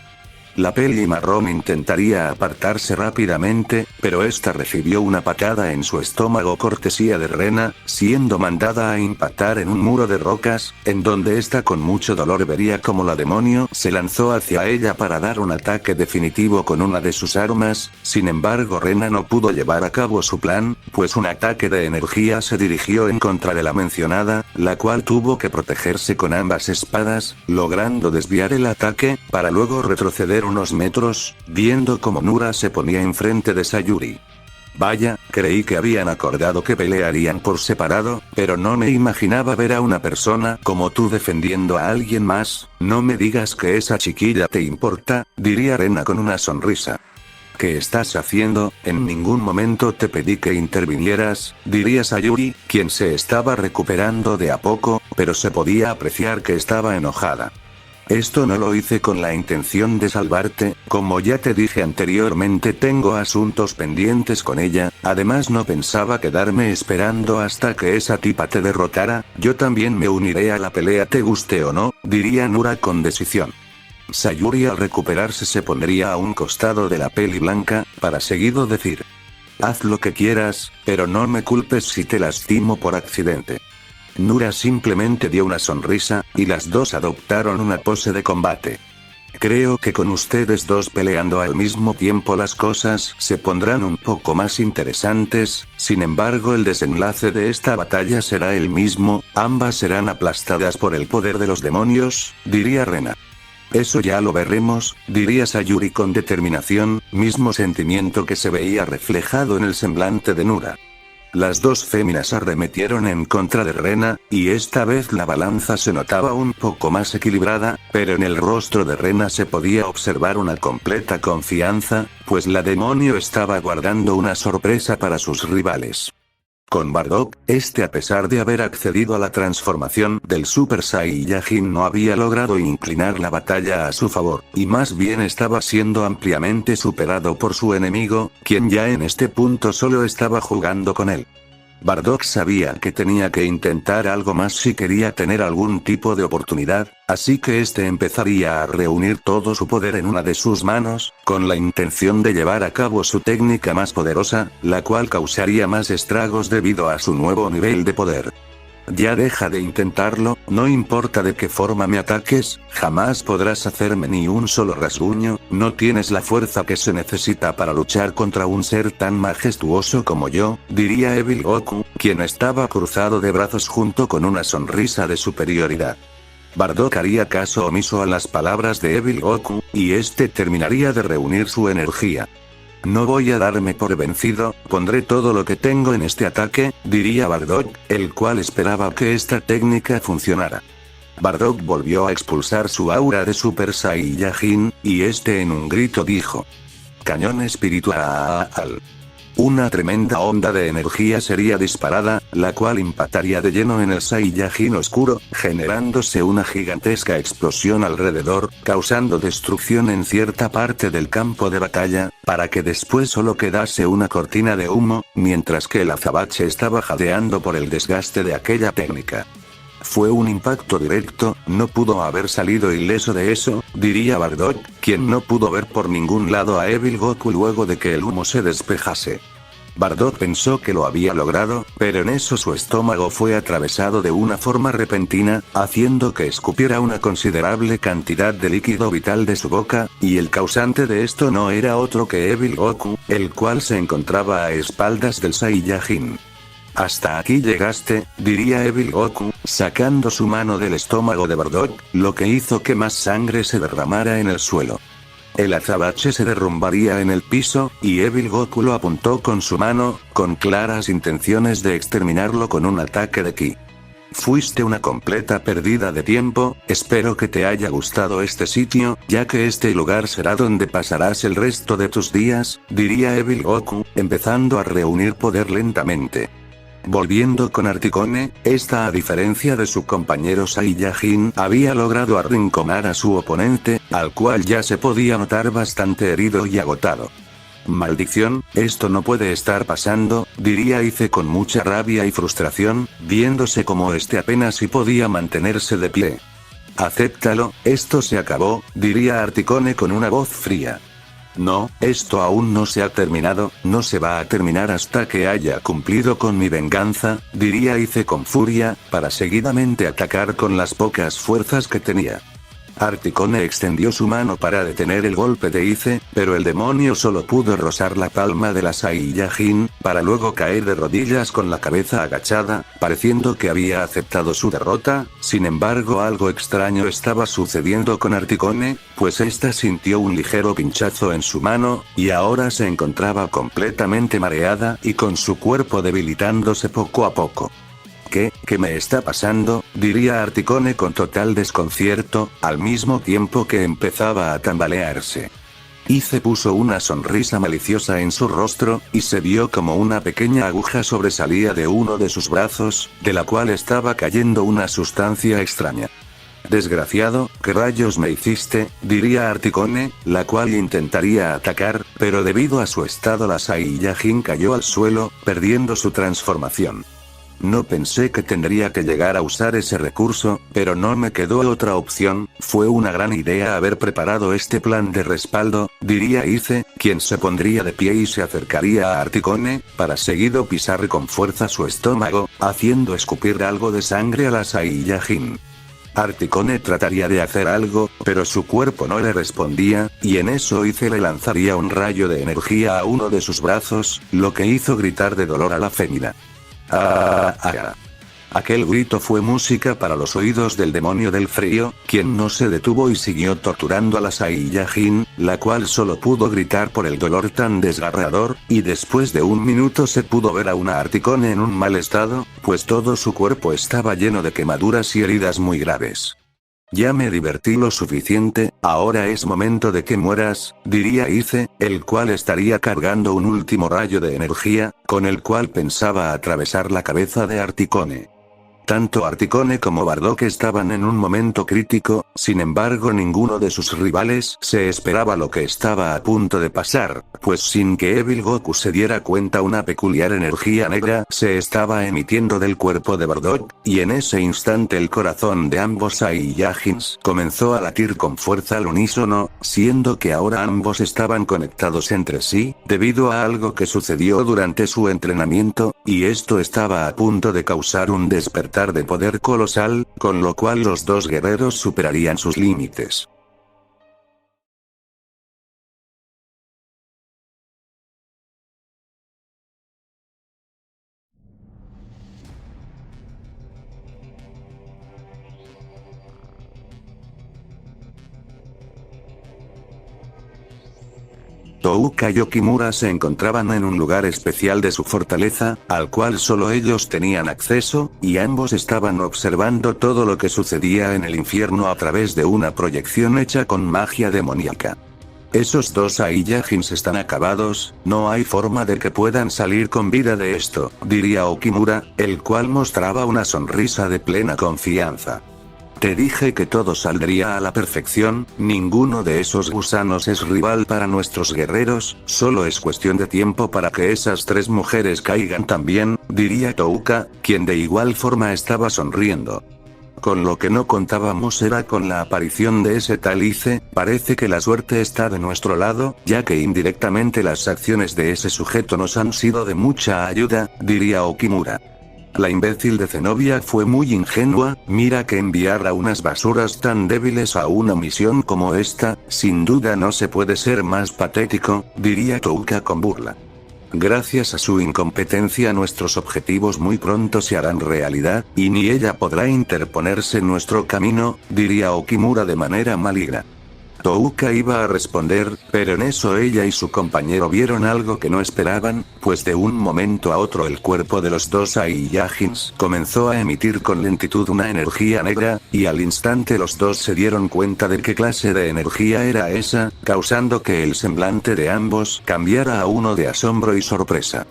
La peli marrón intentaría apartarse rápidamente, pero esta recibió una patada en su estómago cortesía de Rena, siendo mandada a impactar en un muro de rocas, en donde esta con mucho dolor vería como la demonio se lanzó hacia ella para dar un ataque definitivo con una de sus armas. Sin embargo Rena no pudo llevar a cabo su plan, pues un ataque de energía se dirigió en contra de la mencionada, la cual tuvo que protegerse con ambas espadas, logrando desviar el ataque, para luego retroceder unos metros, viendo como Nura se ponía enfrente de Sayuri. Vaya, creí que habían acordado que pelearían por separado, pero no me imaginaba ver a una persona como tú defendiendo a alguien más. No me digas que esa chiquilla te importa, diría Rena con una sonrisa. ¿Qué estás haciendo? En ningún momento te pedí que intervinieras, diría Sayuri, quien se estaba recuperando de a poco, pero se podía apreciar que estaba enojada. Esto no lo hice con la intención de salvarte, como ya te dije anteriormente tengo asuntos pendientes con ella, además no pensaba quedarme esperando hasta que esa tipa te derrotara, yo también me uniré a la pelea te guste o no, diría Nura con decisión. Sayuri al recuperarse se pondría a un costado de la peli blanca, para seguido decir. Haz lo que quieras, pero no me culpes si te lastimo por accidente. Nura simplemente dio una sonrisa, y las dos adoptaron una pose de combate. Creo que con ustedes dos peleando al mismo tiempo las cosas se pondrán un poco más interesantes, sin embargo el desenlace de esta batalla será el mismo, ambas serán aplastadas por el poder de los demonios, diría Rena. Eso ya lo veremos, diría Sayuri con determinación, mismo sentimiento que se veía reflejado en el semblante de Nura. Las dos féminas arremetieron en contra de Rena, y esta vez la balanza se notaba un poco más equilibrada, pero en el rostro de Rena se podía observar una completa confianza, pues la demonio estaba guardando una sorpresa para sus rivales. Con Bardock, a pesar de haber accedido a la transformación del Super Saiyajin no había logrado inclinar la batalla a su favor, y más bien estaba siendo ampliamente superado por su enemigo, quien ya en este punto solo estaba jugando con él. Bardock sabía que tenía que intentar algo más si quería tener algún tipo de oportunidad, así que empezaría a reunir todo su poder en una de sus manos, con la intención de llevar a cabo su técnica más poderosa, la cual causaría más estragos debido a su nuevo nivel de poder. Ya deja de intentarlo, no importa de qué forma me ataques, jamás podrás hacerme ni un solo rasguño, no tienes la fuerza que se necesita para luchar contra un ser tan majestuoso como yo, diría Evil Goku, quien estaba cruzado de brazos junto con una sonrisa de superioridad. Bardock haría caso omiso a las palabras de Evil Goku, y terminaría de reunir su energía. No voy a darme por vencido, pondré todo lo que tengo en este ataque, diría Bardock, el cual esperaba que esta técnica funcionara. Bardock volvió a expulsar su aura de Super Saiyajin, y en un grito dijo: Cañón espiritual. Una tremenda onda de energía sería disparada, la cual impactaría de lleno en el Saiyajin oscuro, generándose una gigantesca explosión alrededor, causando destrucción en cierta parte del campo de batalla, para que después solo quedase una cortina de humo, mientras que el azabache estaba jadeando por el desgaste de aquella técnica. Fue un impacto directo, no pudo haber salido ileso de eso, diría Bardock, quien no pudo ver por ningún lado a Evil Goku luego de que el humo se despejase. Bardock pensó que lo había logrado, pero en eso su estómago fue atravesado de una forma repentina, haciendo que escupiera una considerable cantidad de líquido vital de su boca, y el causante de esto no era otro que Evil Goku, el cual se encontraba a espaldas del Saiyajin. Hasta aquí llegaste, diría Evil Goku, sacando su mano del estómago de Bardock, lo que hizo que más sangre se derramara en el suelo. El azabache se derrumbaría en el piso, y Evil Goku lo apuntó con su mano, con claras intenciones de exterminarlo con un ataque de ki. Fuiste una completa pérdida de tiempo, espero que te haya gustado este sitio, ya que este lugar será donde pasarás el resto de tus días, diría Evil Goku, empezando a reunir poder lentamente. Volviendo con Articone, a diferencia de su compañero Saiyajin, había logrado arrinconar a su oponente, al cual ya se podía notar bastante herido y agotado. Maldición, esto no puede estar pasando, diría Ice con mucha rabia y frustración, viéndose como apenas si podía mantenerse de pie. Acéptalo, esto se acabó, diría Articone con una voz fría. No, esto aún no se ha terminado, no se va a terminar hasta que haya cumplido con mi venganza, diría Ice con furia, para seguidamente atacar con las pocas fuerzas que tenía. Articone extendió su mano para detener el golpe de Ice, pero el demonio solo pudo rozar la palma de la Saiyajin, para luego caer de rodillas con la cabeza agachada, pareciendo que había aceptado su derrota. Sin embargo, algo extraño estaba sucediendo con Articone, pues sintió un ligero pinchazo en su mano, y ahora se encontraba completamente mareada y con su cuerpo debilitándose poco a poco. ¿Qué me está pasando?, diría Articone con total desconcierto, al mismo tiempo que empezaba a tambalearse. Ice puso una sonrisa maliciosa en su rostro, y se vio como una pequeña aguja sobresalía de uno de sus brazos, de la cual estaba cayendo una sustancia extraña. Desgraciado, ¿qué rayos me hiciste?, diría Articone, la cual intentaría atacar, pero debido a su estado la Saiyajin cayó al suelo, perdiendo su transformación. No pensé que tendría que llegar a usar ese recurso, pero no me quedó otra opción, fue una gran idea haber preparado este plan de respaldo, diría Ice, quien se pondría de pie y se acercaría a Articone, para seguido pisar con fuerza su estómago, haciendo escupir algo de sangre a la Saiyajin. Articone trataría de hacer algo, pero su cuerpo no le respondía, y en eso Ice le lanzaría un rayo de energía a uno de sus brazos, lo que hizo gritar de dolor a la fémina. Aquel grito fue música para los oídos del demonio del frío, quien no se detuvo y siguió torturando a la Saiyajin, la cual solo pudo gritar por el dolor tan desgarrador, y después de un minuto se pudo ver a una Articone en un mal estado, pues todo su cuerpo estaba lleno de quemaduras y heridas muy graves. Ya me divertí lo suficiente, ahora es momento de que mueras, diría Ice, el cual estaría cargando un último rayo de energía, con el cual pensaba atravesar la cabeza de Articone. Tanto Articone como Bardock estaban en un momento crítico, sin embargo ninguno de sus rivales se esperaba lo que estaba a punto de pasar, pues sin que Evil Goku se diera cuenta una peculiar energía negra se estaba emitiendo del cuerpo de Bardock, y en ese instante el corazón de ambos Saiyajins comenzó a latir con fuerza al unísono, siendo que ahora ambos estaban conectados entre sí, debido a algo que sucedió durante su entrenamiento, y esto estaba a punto de causar un despertar de poder colosal, con lo cual los dos guerreros superarían sus límites. Touka y Okimura se encontraban en un lugar especial de su fortaleza, al cual solo ellos tenían acceso, y ambos estaban observando todo lo que sucedía en el infierno a través de una proyección hecha con magia demoníaca. Esos dos Saiyajins están acabados, no hay forma de que puedan salir con vida de esto, diría Okimura, el cual mostraba una sonrisa de plena confianza. Te dije que todo saldría a la perfección, ninguno de esos gusanos es rival para nuestros guerreros, solo es cuestión de tiempo para que esas tres mujeres caigan también, diría Touka, quien de igual forma estaba sonriendo. Con lo que no contábamos era con la aparición de ese tal Ice, parece que la suerte está de nuestro lado, ya que indirectamente las acciones de ese sujeto nos han sido de mucha ayuda, diría Okimura. La imbécil de Zenobia fue muy ingenua, mira que enviar a unas basuras tan débiles a una misión como esta, sin duda no se puede ser más patético, diría Touka con burla. Gracias a su incompetencia nuestros objetivos muy pronto se harán realidad, y ni ella podrá interponerse en nuestro camino, diría Okimura de manera maligna. Touka iba a responder, pero en eso ella y su compañero vieron algo que no esperaban, pues de un momento a otro el cuerpo de los dos Saiyajins comenzó a emitir con lentitud una energía negra, y al instante los dos se dieron cuenta de qué clase de energía era esa, causando que el semblante de ambos cambiara a uno de asombro y sorpresa.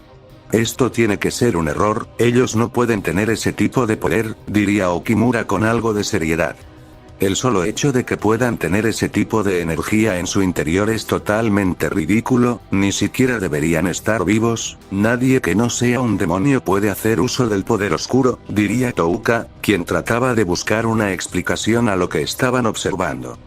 Esto tiene que ser un error, ellos no pueden tener ese tipo de poder, diría Okimura con algo de seriedad. El solo hecho de que puedan tener ese tipo de energía en su interior es totalmente ridículo, ni siquiera deberían estar vivos, nadie que no sea un demonio puede hacer uso del poder oscuro, diría Touka, quien trataba de buscar una explicación a lo que estaban observando.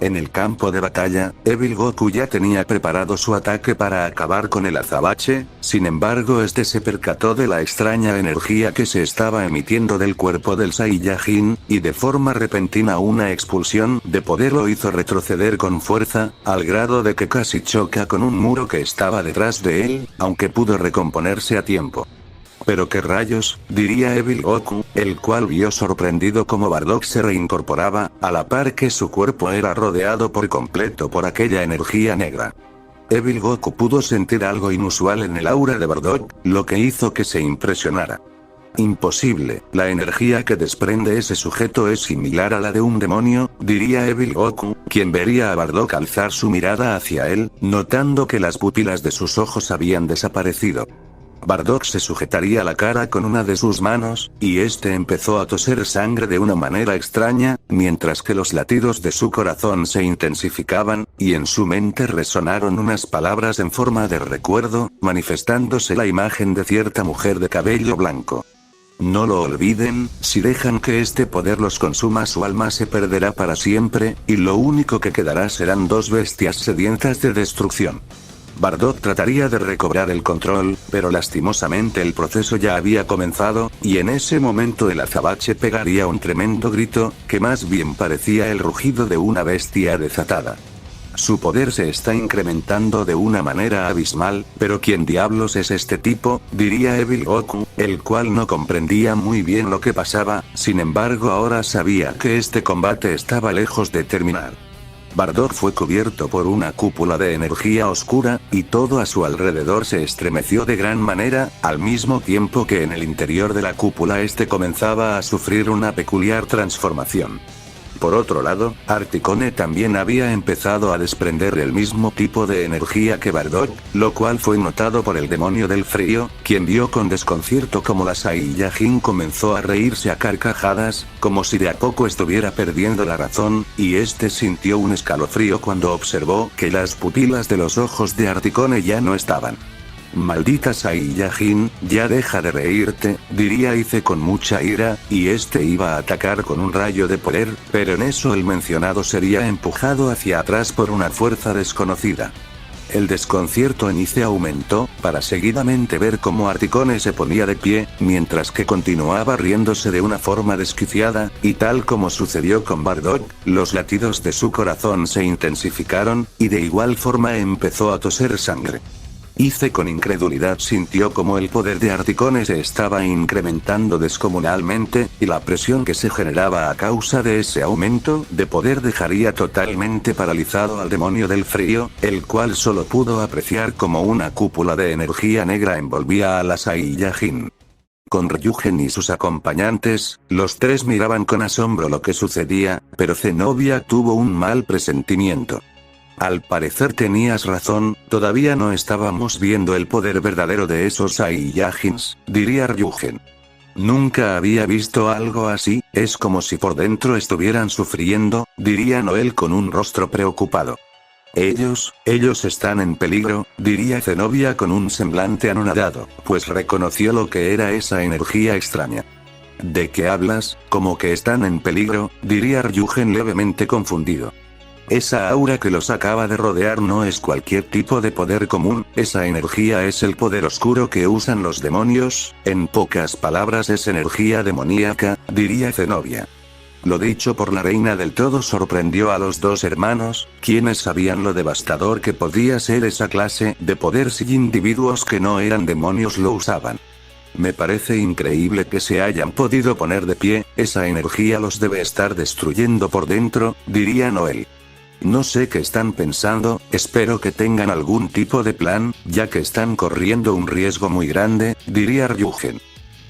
En el campo de batalla, Evil Goku ya tenía preparado su ataque para acabar con el azabache, sin embargo este se percató de la extraña energía que se estaba emitiendo del cuerpo del Saiyajin, y de forma repentina una expulsión de poder lo hizo retroceder con fuerza, al grado de que casi choca con un muro que estaba detrás de él, aunque pudo recomponerse a tiempo. Pero qué rayos, diría Evil Goku, el cual vio sorprendido como Bardock se reincorporaba, a la par que su cuerpo era rodeado por completo por aquella energía negra. Evil Goku pudo sentir algo inusual en el aura de Bardock, lo que hizo que se impresionara. Imposible, la energía que desprende ese sujeto es similar a la de un demonio, diría Evil Goku, quien vería a Bardock alzar su mirada hacia él, notando que las pupilas de sus ojos habían desaparecido. Bardock se sujetaría la cara con una de sus manos, y este empezó a toser sangre de una manera extraña, mientras que los latidos de su corazón se intensificaban, y en su mente resonaron unas palabras en forma de recuerdo, manifestándose la imagen de cierta mujer de cabello blanco. No lo olviden, si dejan que este poder los consuma su alma se perderá para siempre, y lo único que quedará serán dos bestias sedientas de destrucción. Bardock trataría de recobrar el control, pero lastimosamente el proceso ya había comenzado, y en ese momento el azabache pegaría un tremendo grito, que más bien parecía el rugido de una bestia desatada. su poder se está incrementando de una manera abismal, pero ¿quién diablos es este tipo?, diría Evil Goku, el cual no comprendía muy bien lo que pasaba, sin embargo ahora sabía que este combate estaba lejos de terminar. Bardock fue cubierto por una cúpula de energía oscura, y todo a su alrededor se estremeció de gran manera, al mismo tiempo que en el interior de la cúpula este comenzaba a sufrir una peculiar transformación. Por otro lado, Articone también había empezado a desprender el mismo tipo de energía que Bardock, lo cual fue notado por el demonio del frío, quien vio con desconcierto como la Saiyajin comenzó a reírse a carcajadas, como si de a poco estuviera perdiendo la razón, y este sintió un escalofrío cuando observó que las pupilas de los ojos de Articone ya no estaban. Maldita Saiyajin, ya deja de reírte, diría Ice con mucha ira, y este iba a atacar con un rayo de poder, pero en eso el mencionado sería empujado hacia atrás por una fuerza desconocida. El desconcierto en Ice aumentó, para seguidamente ver cómo Articone se ponía de pie, mientras que continuaba riéndose de una forma desquiciada, y tal como sucedió con Bardock, los latidos de su corazón se intensificaron, y de igual forma empezó a toser sangre. Ice con incredulidad sintió como el poder de Articone se estaba incrementando descomunalmente, y la presión que se generaba a causa de ese aumento de poder dejaría totalmente paralizado al demonio del frío, el cual solo pudo apreciar como una cúpula de energía negra envolvía a la Saiyajin. Con Ryugen y sus acompañantes, los tres miraban con asombro lo que sucedía, pero Zenobia tuvo un mal presentimiento. Al parecer tenías razón, todavía no estábamos viendo el poder verdadero de esos Saiyajins, diría Ryugen. Nunca había visto algo así, es como si por dentro estuvieran sufriendo, diría Noel con un rostro preocupado. Ellos están en peligro, diría Zenobia con un semblante anonadado, pues reconoció lo que era esa energía extraña. ¿De qué hablas? ¿Cómo que están en peligro?, diría Ryugen levemente confundido. Esa aura que los acaba de rodear no es cualquier tipo de poder común, esa energía es el poder oscuro que usan los demonios, en pocas palabras es energía demoníaca, diría Zenobia. Lo dicho por la reina del todo sorprendió a los dos hermanos, quienes sabían lo devastador que podía ser esa clase de poder si individuos que no eran demonios lo usaban. Me parece increíble que se hayan podido poner de pie, esa energía los debe estar destruyendo por dentro, diría Noel. No sé qué están pensando, espero que tengan algún tipo de plan, ya que están corriendo un riesgo muy grande, diría Ryugen.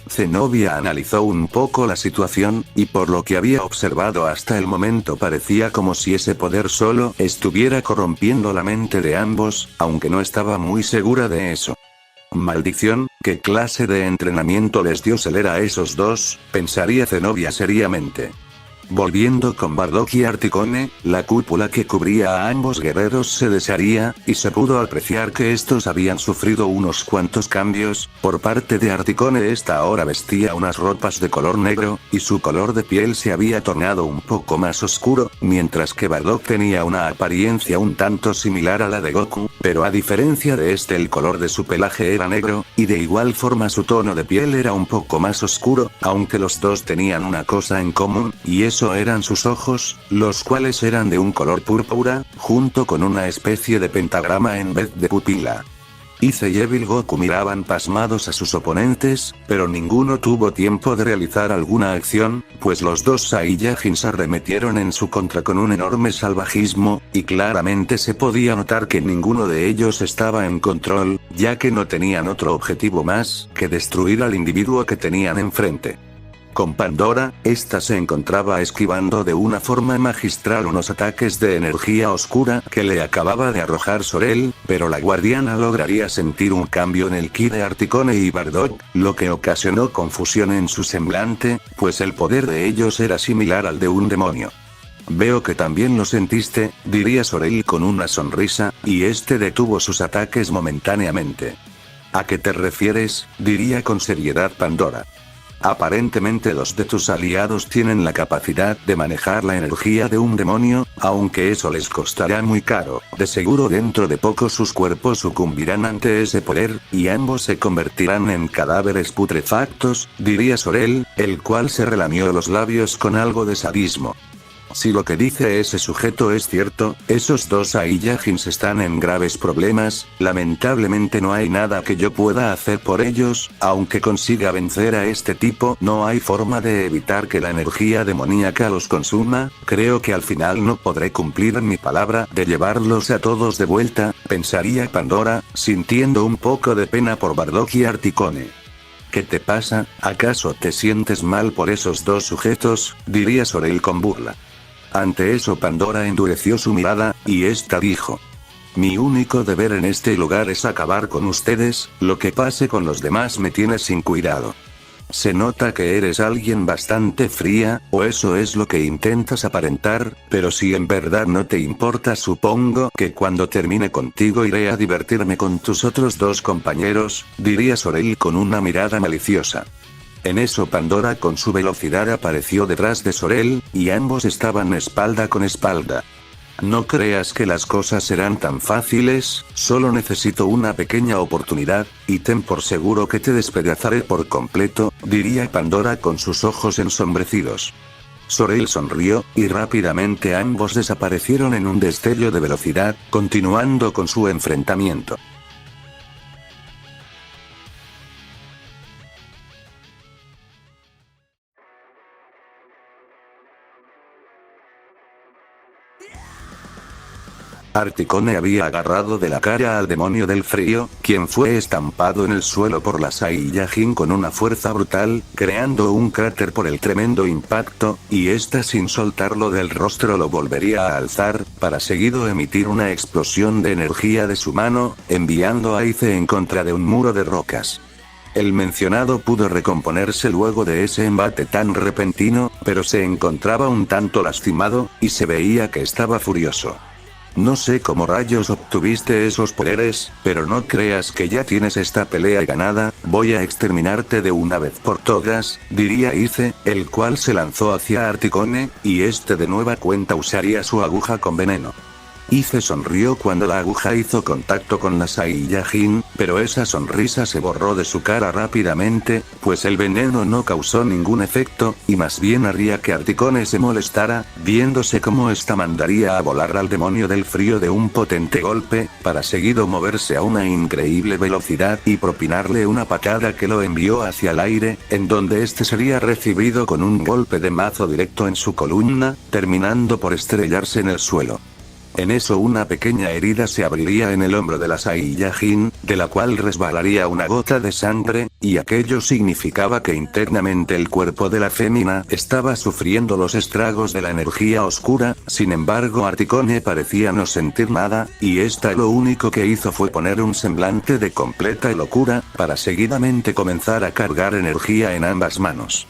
Zenobia analizó un poco la situación, y por lo que había observado hasta el momento parecía como si ese poder solo estuviera corrompiendo la mente de ambos, aunque no estaba muy segura de eso. Maldición, ¿qué clase de entrenamiento les dio Seller a esos dos?, pensaría Zenobia seriamente. Volviendo con Bardock y Articone, la cúpula que cubría a ambos guerreros se desharía, y se pudo apreciar que estos habían sufrido unos cuantos cambios. Por parte de Articone, esta ahora vestía unas ropas de color negro, y su color de piel se había tornado un poco más oscuro, mientras que Bardock tenía una apariencia un tanto similar a la de Goku, pero a diferencia de este el color de su pelaje era negro, y de igual forma su tono de piel era un poco más oscuro, aunque los dos tenían una cosa en común, y eso eran sus ojos, los cuales eran de un color púrpura, junto con una especie de pentagrama en vez de pupila. Ice y Evil Goku miraban pasmados a sus oponentes, pero ninguno tuvo tiempo de realizar alguna acción, pues los dos Saiyajins arremetieron en su contra con un enorme salvajismo, y claramente se podía notar que ninguno de ellos estaba en control, ya que no tenían otro objetivo más que destruir al individuo que tenían enfrente. Con Pandora, esta se encontraba esquivando de una forma magistral unos ataques de energía oscura que le acababa de arrojar Sorel, pero la guardiana lograría sentir un cambio en el ki de Articone y Bardock, lo que ocasionó confusión en su semblante, pues el poder de ellos era similar al de un demonio. Veo que también lo sentiste, diría Sorel con una sonrisa, y este detuvo sus ataques momentáneamente. ¿A qué te refieres?, diría con seriedad Pandora. Aparentemente dos de tus aliados tienen la capacidad de manejar la energía de un demonio, aunque eso les costará muy caro. De seguro dentro de poco sus cuerpos sucumbirán ante ese poder, y ambos se convertirán en cadáveres putrefactos, diría Sorel, el cual se relamió los labios con algo de sadismo. Si lo que dice ese sujeto es cierto, esos dos Saiyajins están en graves problemas, lamentablemente no hay nada que yo pueda hacer por ellos, aunque consiga vencer a este tipo, no hay forma de evitar que la energía demoníaca los consuma, creo que al final no podré cumplir mi palabra de llevarlos a todos de vuelta, pensaría Pandora, sintiendo un poco de pena por Bardock y Articone. ¿Qué te pasa? ¿Acaso te sientes mal por esos dos sujetos? Diría Sorel con burla. Ante eso Pandora endureció su mirada, y esta dijo: mi único deber en este lugar es acabar con ustedes, lo que pase con los demás me tiene sin cuidado. Se nota que eres alguien bastante fría, o eso es lo que intentas aparentar, pero si en verdad no te importa supongo que cuando termine contigo iré a divertirme con tus otros dos compañeros, diría Sorel con una mirada maliciosa. En eso Pandora con su velocidad apareció detrás de Sorel, y ambos estaban espalda con espalda. No creas que las cosas serán tan fáciles, solo necesito una pequeña oportunidad, y ten por seguro que te despedazaré por completo, diría Pandora con sus ojos ensombrecidos. Sorel sonrió, y rápidamente ambos desaparecieron en un destello de velocidad, continuando con su enfrentamiento. Articone había agarrado de la cara al demonio del frío, quien fue estampado en el suelo por la Saiyajin con una fuerza brutal, creando un cráter por el tremendo impacto, y esta sin soltarlo del rostro lo volvería a alzar, para seguido emitir una explosión de energía de su mano, enviando a Ice en contra de un muro de rocas. El mencionado pudo recomponerse luego de ese embate tan repentino, pero se encontraba un tanto lastimado, y se veía que estaba furioso. No sé cómo rayos obtuviste esos poderes, pero no creas que ya tienes esta pelea ganada, voy a exterminarte de una vez por todas, diría Ice, el cual se lanzó hacia Articone, y este de nueva cuenta usaría su aguja con veneno. Ice sonrió cuando la aguja hizo contacto con la Saiyajin, pero esa sonrisa se borró de su cara rápidamente, pues el veneno no causó ningún efecto, y más bien haría que Articone se molestara, viéndose cómo esta mandaría a volar al demonio del frío de un potente golpe, para seguido moverse a una increíble velocidad y propinarle una patada que lo envió hacia el aire, en donde este sería recibido con un golpe de mazo directo en su columna, terminando por estrellarse en el suelo. En eso una pequeña herida se abriría en el hombro de la Saiyajin, de la cual resbalaría una gota de sangre, y aquello significaba que internamente el cuerpo de la fémina estaba sufriendo los estragos de la energía oscura, sin embargo Articone parecía no sentir nada, y esta lo único que hizo fue poner un semblante de completa locura, para seguidamente comenzar a cargar energía en ambas manos.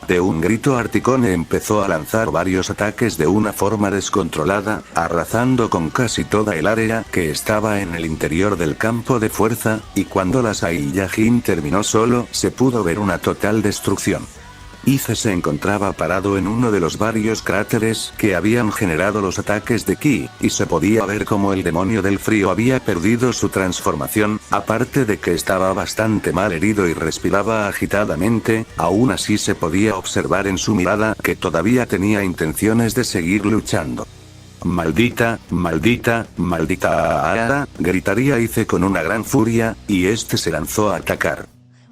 De un grito Articone empezó a lanzar varios ataques de una forma descontrolada, arrasando con casi toda el área que estaba en el interior del campo de fuerza, y cuando la Saiyajin terminó solo, se pudo ver una total destrucción. Ice se encontraba parado en uno de los varios cráteres que habían generado los ataques de Ki, y se podía ver cómo el demonio del frío había perdido su transformación, aparte de que estaba bastante mal herido y respiraba agitadamente, aún así se podía observar en su mirada que todavía tenía intenciones de seguir luchando. Maldita, maldita, maldita, gritaría Ice con una gran furia, y este se lanzó a atacar.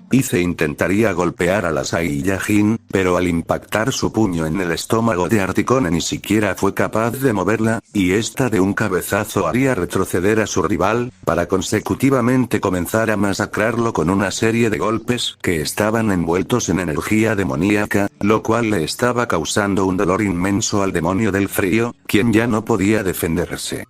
Ice intentaría golpear a la Saiyajin, pero al impactar su puño en el estómago de Articone ni siquiera fue capaz de moverla, y esta de un cabezazo haría retroceder a su rival, para consecutivamente comenzar a masacrarlo con una serie de golpes que estaban envueltos en energía demoníaca, lo cual le estaba causando un dolor inmenso al demonio del frío, quien ya no podía defenderse.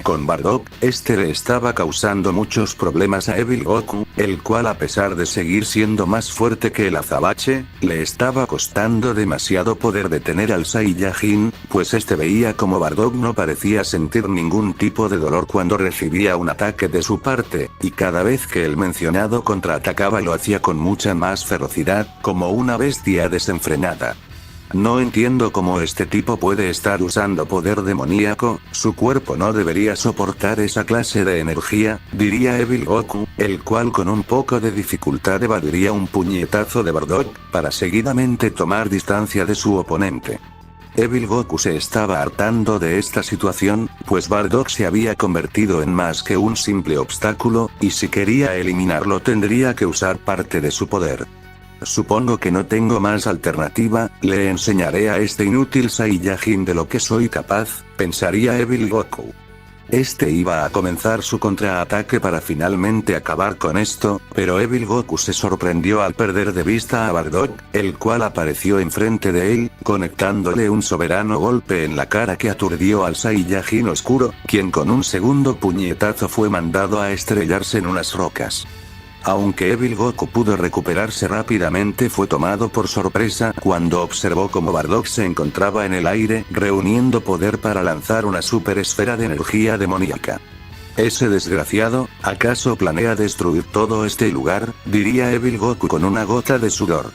Con Bardock, este le estaba causando muchos problemas a Evil Goku, el cual a pesar de seguir siendo más fuerte que el azabache, le estaba costando demasiado poder detener al Saiyajin, pues este veía como Bardock no parecía sentir ningún tipo de dolor cuando recibía un ataque de su parte, y cada vez que el mencionado contraatacaba lo hacía con mucha más ferocidad, como una bestia desenfrenada. No entiendo cómo este tipo puede estar usando poder demoníaco, su cuerpo no debería soportar esa clase de energía, diría Evil Goku, el cual con un poco de dificultad evadiría un puñetazo de Bardock, para seguidamente tomar distancia de su oponente. Evil Goku se estaba hartando de esta situación, pues Bardock se había convertido en más que un simple obstáculo, y si quería eliminarlo tendría que usar parte de su poder. Supongo que no tengo más alternativa, le enseñaré a este inútil Saiyajin de lo que soy capaz, pensaría Evil Goku. Este iba a comenzar su contraataque para finalmente acabar con esto, pero Evil Goku se sorprendió al perder de vista a Bardock, el cual apareció enfrente de él, conectándole un soberano golpe en la cara que aturdió al Saiyajin oscuro, quien con un segundo puñetazo fue mandado a estrellarse en unas rocas. Aunque Evil Goku pudo recuperarse rápidamente, fue tomado por sorpresa cuando observó cómo Bardock se encontraba en el aire, reuniendo poder para lanzar una super esfera de energía demoníaca. Ese desgraciado, ¿acaso planea destruir todo este lugar?, diría Evil Goku con una gota de sudor.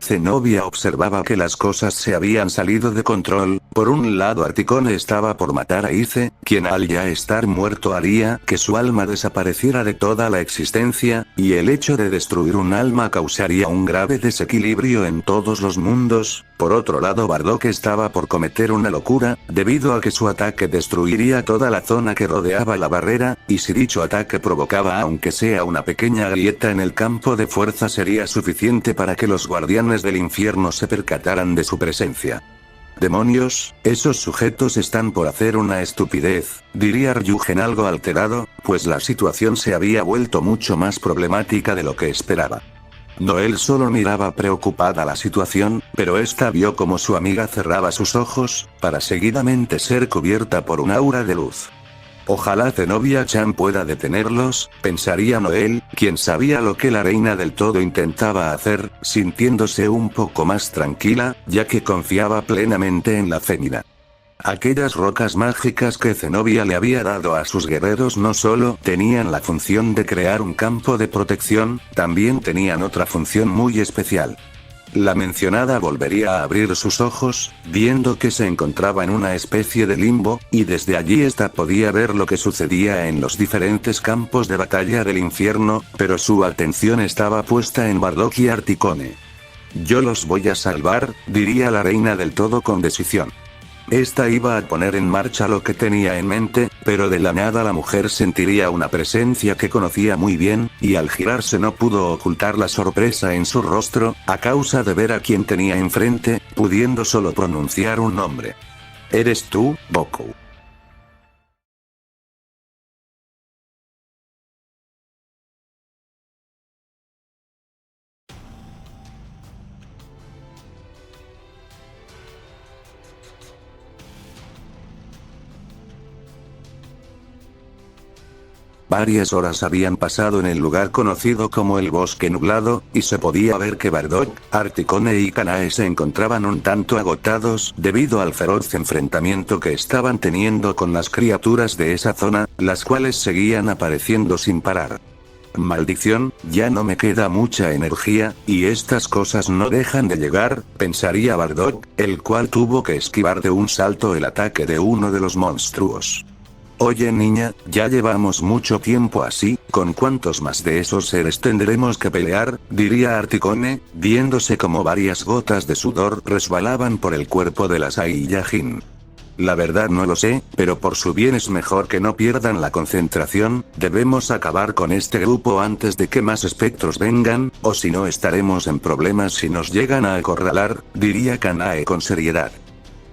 Zenobia observaba que las cosas se habían salido de control. Por un lado, Articone estaba por matar a Ice, quien al ya estar muerto haría que su alma desapareciera de toda la existencia, y el hecho de destruir un alma causaría un grave desequilibrio en todos los mundos. Por otro lado, Bardock estaba por cometer una locura, debido a que su ataque destruiría toda la zona que rodeaba la barrera, y si dicho ataque provocaba aunque sea una pequeña grieta en el campo de fuerza sería suficiente para que los guardianes del infierno se percataran de su presencia. Demonios, esos sujetos están por hacer una estupidez, diría Ryugen algo alterado, pues la situación se había vuelto mucho más problemática de lo que esperaba. Noel solo miraba preocupada la situación, pero esta vio como su amiga cerraba sus ojos, para seguidamente ser cubierta por un aura de luz. Ojalá Zenobia-chan pueda detenerlos, pensaría Noel, quien sabía lo que la reina del todo intentaba hacer, sintiéndose un poco más tranquila, ya que confiaba plenamente en la fémina. Aquellas rocas mágicas que Zenobia le había dado a sus guerreros no solo tenían la función de crear un campo de protección, también tenían otra función muy especial. La mencionada volvería a abrir sus ojos, viendo que se encontraba en una especie de limbo, y desde allí ésta podía ver lo que sucedía en los diferentes campos de batalla del infierno, pero su atención estaba puesta en Bardock y Articone. Yo los voy a salvar, diría la reina del todo con decisión. Esta iba a poner en marcha lo que tenía en mente, pero de la nada la mujer sentiría una presencia que conocía muy bien, y al girarse no pudo ocultar la sorpresa en su rostro, a causa de ver a quien tenía enfrente, pudiendo solo pronunciar un nombre. ¿Eres tú, Goku? Varias horas habían pasado en el lugar conocido como el Bosque Nublado, y se podía ver que Bardock, Articone y Kanae se encontraban un tanto agotados debido al feroz enfrentamiento que estaban teniendo con las criaturas de esa zona, las cuales seguían apareciendo sin parar. Maldición, ya no me queda mucha energía, y estas cosas no dejan de llegar, pensaría Bardock, el cual tuvo que esquivar de un salto el ataque de uno de los monstruos. Oye niña, ya llevamos mucho tiempo así, ¿con cuántos más de esos seres tendremos que pelear?, diría Articone, viéndose como varias gotas de sudor resbalaban por el cuerpo de la Saiyajin. La verdad no lo sé, pero por su bien es mejor que no pierdan la concentración, debemos acabar con este grupo antes de que más espectros vengan, o si no estaremos en problemas si nos llegan a acorralar, diría Kanae con seriedad.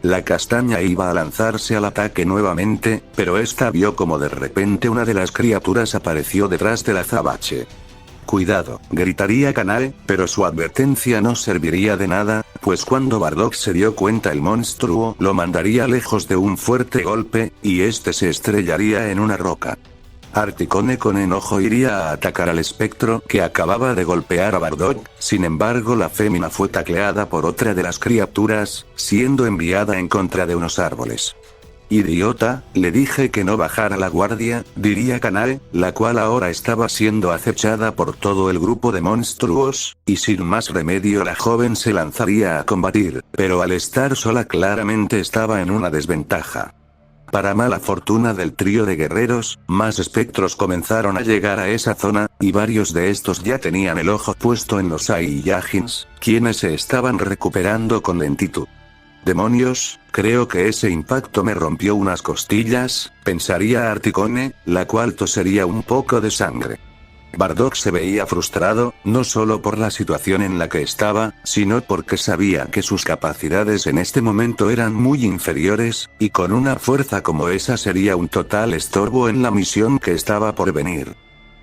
La castaña iba a lanzarse al ataque nuevamente, pero esta vio como de repente una de las criaturas apareció detrás del azabache. Cuidado, gritaría Kanae, pero su advertencia no serviría de nada, pues cuando Bardock se dio cuenta el monstruo lo mandaría lejos de un fuerte golpe, y este se estrellaría en una roca. Articone con enojo iría a atacar al espectro que acababa de golpear a Bardock, sin embargo la fémina fue tacleada por otra de las criaturas, siendo enviada en contra de unos árboles. Idiota, le dije que no bajara la guardia, diría Kanae, la cual ahora estaba siendo acechada por todo el grupo de monstruos, y sin más remedio la joven se lanzaría a combatir, pero al estar sola claramente estaba en una desventaja. Para mala fortuna del trío de guerreros, más espectros comenzaron a llegar a esa zona, y varios de estos ya tenían el ojo puesto en los Saiyajins, quienes se estaban recuperando con lentitud. Demonios, creo que ese impacto me rompió unas costillas, pensaría Articone, la cual tosería un poco de sangre. Bardock se veía frustrado, no solo por la situación en la que estaba, sino porque sabía que sus capacidades en este momento eran muy inferiores, y con una fuerza como esa sería un total estorbo en la misión que estaba por venir.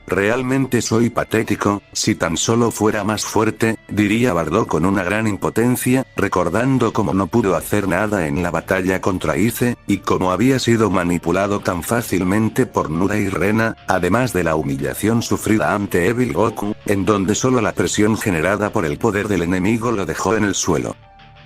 Realmente soy patético, si tan solo fuera más fuerte, diría Bardock con una gran impotencia, recordando cómo no pudo hacer nada en la batalla contra Ice, y cómo había sido manipulado tan fácilmente por Nura y Rena, además de la humillación sufrida ante Evil Goku, en donde solo la presión generada por el poder del enemigo lo dejó en el suelo.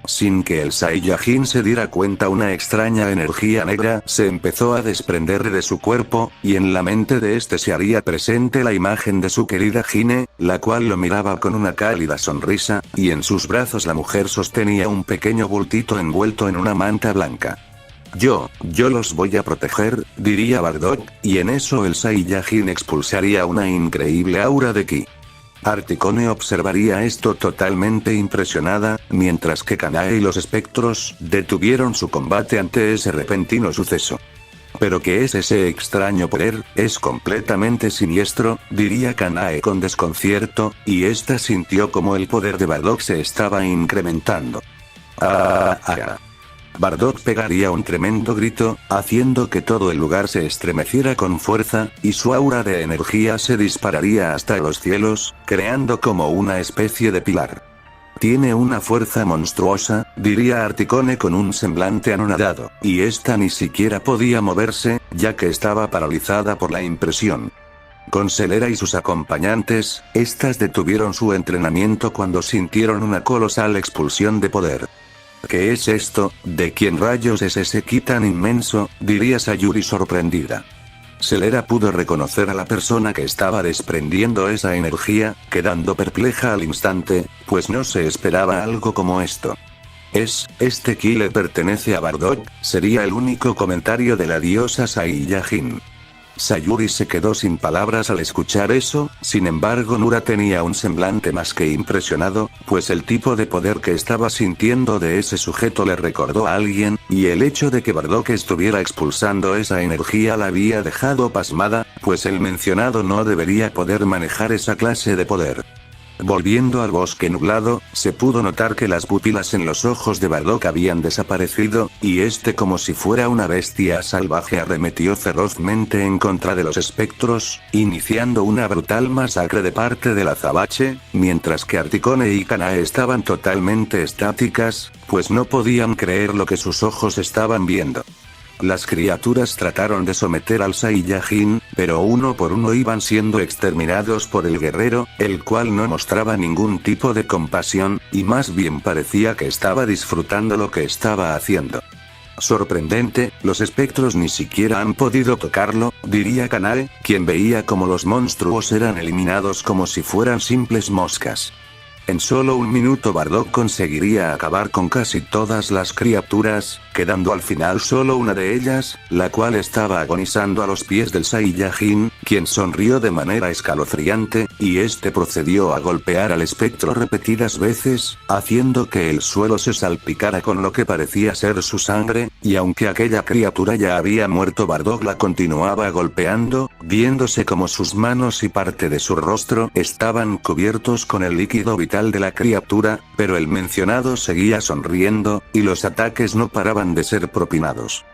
Sin que el Saiyajin se diera cuenta, una extraña energía negra se empezó a desprender de su cuerpo, y en la mente de este se haría presente la imagen de su querida Hine, la cual lo miraba con una cálida sonrisa, y en sus brazos la mujer sostenía un pequeño bultito envuelto en una manta blanca. Yo los voy a proteger, diría Bardock, y en eso el Saiyajin expulsaría una increíble aura de ki. Articone observaría esto totalmente impresionada, mientras que Kanae y los espectros detuvieron su combate ante ese repentino suceso. ¿Pero qué es ese extraño poder? Es completamente siniestro, diría Kanae con desconcierto, y esta sintió como el poder de Bardock se estaba incrementando. Bardock pegaría un tremendo grito, haciendo que todo el lugar se estremeciera con fuerza, y su aura de energía se dispararía hasta los cielos, creando como una especie de pilar. Tiene una fuerza monstruosa, diría Articone con un semblante anonadado, y esta ni siquiera podía moverse, ya que estaba paralizada por la impresión. Con Celera y sus acompañantes, estas detuvieron su entrenamiento cuando sintieron una colosal expulsión de poder. ¿Qué es esto? ¿De quién rayos es ese ki tan inmenso?, diría Sayuri sorprendida. Celera pudo reconocer a la persona que estaba desprendiendo esa energía, quedando perpleja al instante, pues no se esperaba algo como esto. Este ki le pertenece a Bardock, sería el único comentario de la diosa Saiyajin. Sayuri se quedó sin palabras al escuchar eso, sin embargo Nura tenía un semblante más que impresionado, pues el tipo de poder que estaba sintiendo de ese sujeto le recordó a alguien, y el hecho de que Bardock estuviera expulsando esa energía la había dejado pasmada, pues el mencionado no debería poder manejar esa clase de poder. Volviendo al bosque nublado, se pudo notar que las pupilas en los ojos de Bardock habían desaparecido, y este como si fuera una bestia salvaje arremetió ferozmente en contra de los espectros, iniciando una brutal masacre de parte del azabache, mientras que Articone y Kanae estaban totalmente estáticas, pues no podían creer lo que sus ojos estaban viendo. Las criaturas trataron de someter al Saiyajin, pero uno por uno iban siendo exterminados por el guerrero, el cual no mostraba ningún tipo de compasión, y más bien parecía que estaba disfrutando lo que estaba haciendo. Sorprendente, los espectros ni siquiera han podido tocarlo, diría Kanae, quien veía como los monstruos eran eliminados como si fueran simples moscas. En solo un minuto Bardock conseguiría acabar con casi todas las criaturas, quedando al final solo una de ellas, la cual estaba agonizando a los pies del Saiyajin, quien sonrió de manera escalofriante, y este procedió a golpear al espectro repetidas veces, haciendo que el suelo se salpicara con lo que parecía ser su sangre, y aunque aquella criatura ya había muerto, Bardock la continuaba golpeando, viéndose como sus manos y parte de su rostro estaban cubiertos con el líquido vital de la criatura, pero el mencionado seguía sonriendo, y los ataques no paraban de ser propinados.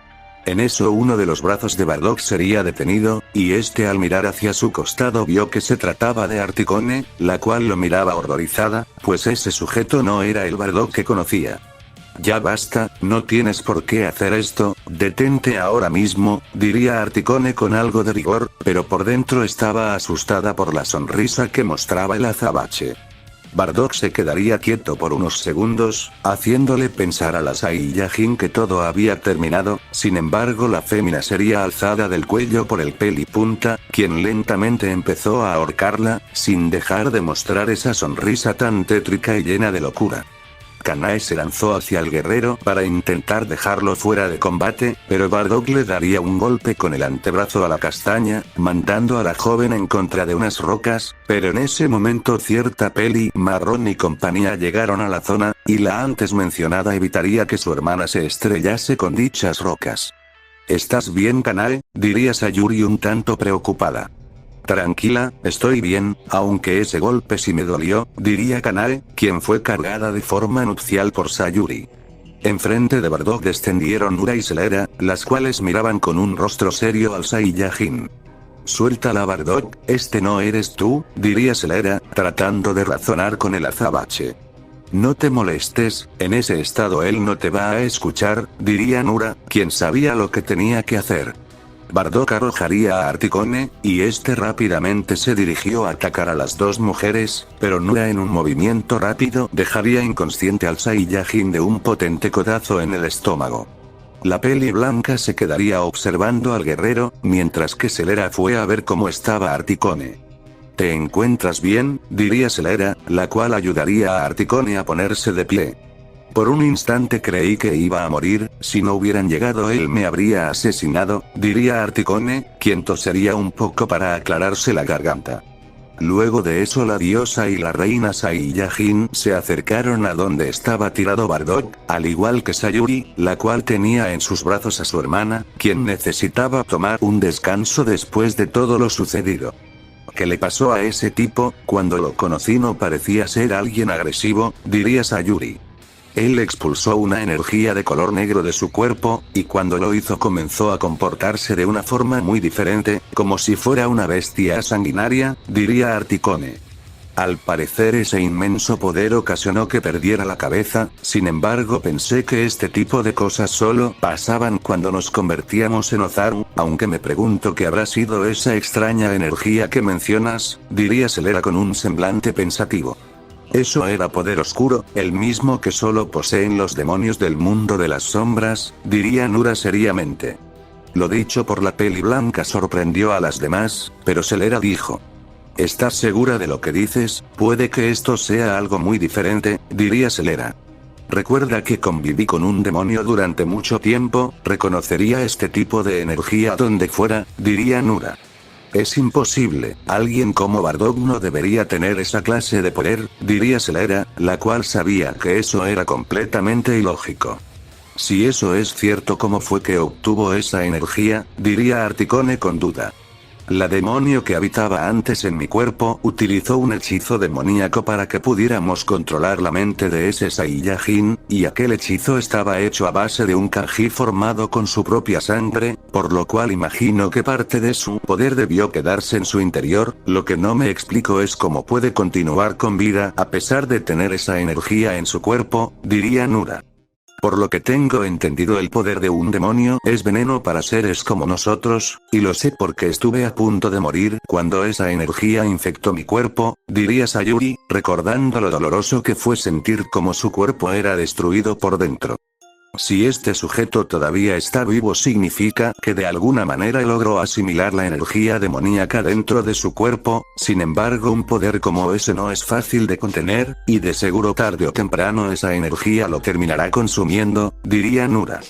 En eso uno de los brazos de Bardock sería detenido, y este al mirar hacia su costado vio que se trataba de Articone, la cual lo miraba horrorizada, pues ese sujeto no era el Bardock que conocía. Ya basta, no tienes por qué hacer esto, detente ahora mismo, diría Articone con algo de rigor, pero por dentro estaba asustada por la sonrisa que mostraba el azabache. Bardock se quedaría quieto por unos segundos, haciéndole pensar a la Saiyajin que todo había terminado, sin embargo la fémina sería alzada del cuello por el pelipunta, quien lentamente empezó a ahorcarla, sin dejar de mostrar esa sonrisa tan tétrica y llena de locura. Kanae se lanzó hacia el guerrero para intentar dejarlo fuera de combate, pero Bardock le daría un golpe con el antebrazo a la castaña, mandando a la joven en contra de unas rocas, pero en ese momento cierta peli marrón y compañía llegaron a la zona, y la antes mencionada evitaría que su hermana se estrellase con dichas rocas. ¿Estás bien, Kanae?, diría Sayuri un tanto preocupada. Tranquila, estoy bien, aunque ese golpe sí me dolió, diría Kanae, quien fue cargada de forma nupcial por Sayuri. Enfrente de Bardock descendieron Ura y Celera, las cuales miraban con un rostro serio al Saiyajin. Suéltala, Bardock, este no eres tú, diría Celera, tratando de razonar con el azabache. No te molestes, en ese estado él no te va a escuchar, diría Nura, quien sabía lo que tenía que hacer. Bardock arrojaría a Articone, y este rápidamente se dirigió a atacar a las dos mujeres, pero Nura en un movimiento rápido dejaría inconsciente al Saiyajin de un potente codazo en el estómago. La peli blanca se quedaría observando al guerrero, mientras que Celera fue a ver cómo estaba Articone. ¿Te encuentras bien?, diría Celera, la cual ayudaría a Articone a ponerse de pie. Por un instante creí que iba a morir, si no hubieran llegado él me habría asesinado, diría Articone, quien tosería un poco para aclararse la garganta. Luego de eso la diosa y la reina Saiyajin se acercaron a donde estaba tirado Bardock, al igual que Sayuri, la cual tenía en sus brazos a su hermana, quien necesitaba tomar un descanso después de todo lo sucedido. ¿Qué le pasó a ese tipo? Cuando lo conocí no parecía ser alguien agresivo, diría Sayuri. Él expulsó una energía de color negro de su cuerpo, y cuando lo hizo comenzó a comportarse de una forma muy diferente, como si fuera una bestia sanguinaria, diría Articone. Al parecer ese inmenso poder ocasionó que perdiera la cabeza, sin embargo pensé que este tipo de cosas solo pasaban cuando nos convertíamos en Ozaru, aunque me pregunto qué habrá sido esa extraña energía que mencionas, diría Celera con un semblante pensativo. Eso era poder oscuro, el mismo que solo poseen los demonios del mundo de las sombras, diría Nura seriamente. Lo dicho por la peli blanca sorprendió a las demás, pero Celera dijo. ¿Estás segura de lo que dices? Puede que esto sea algo muy diferente, diría Celera. Recuerda que conviví con un demonio durante mucho tiempo, reconocería este tipo de energía donde fuera, diría Nura. Es imposible, alguien como Bardock no debería tener esa clase de poder, diría Celera, la cual sabía que eso era completamente ilógico. Si eso es cierto, ¿cómo fue que obtuvo esa energía?, diría Articone con duda. La demonio que habitaba antes en mi cuerpo utilizó un hechizo demoníaco para que pudiéramos controlar la mente de ese Saiyajin, y aquel hechizo estaba hecho a base de un kanji formado con su propia sangre, por lo cual imagino que parte de su poder debió quedarse en su interior. Lo que no me explico es cómo puede continuar con vida a pesar de tener esa energía en su cuerpo, diría Nura. Por lo que tengo entendido, el poder de un demonio es veneno para seres como nosotros, y lo sé porque estuve a punto de morir cuando esa energía infectó mi cuerpo, diría Sayuri, recordando lo doloroso que fue sentir como su cuerpo era destruido por dentro. Si este sujeto todavía está vivo significa que de alguna manera logró asimilar la energía demoníaca dentro de su cuerpo, sin embargo un poder como ese no es fácil de contener, y de seguro tarde o temprano esa energía lo terminará consumiendo, diría Nura.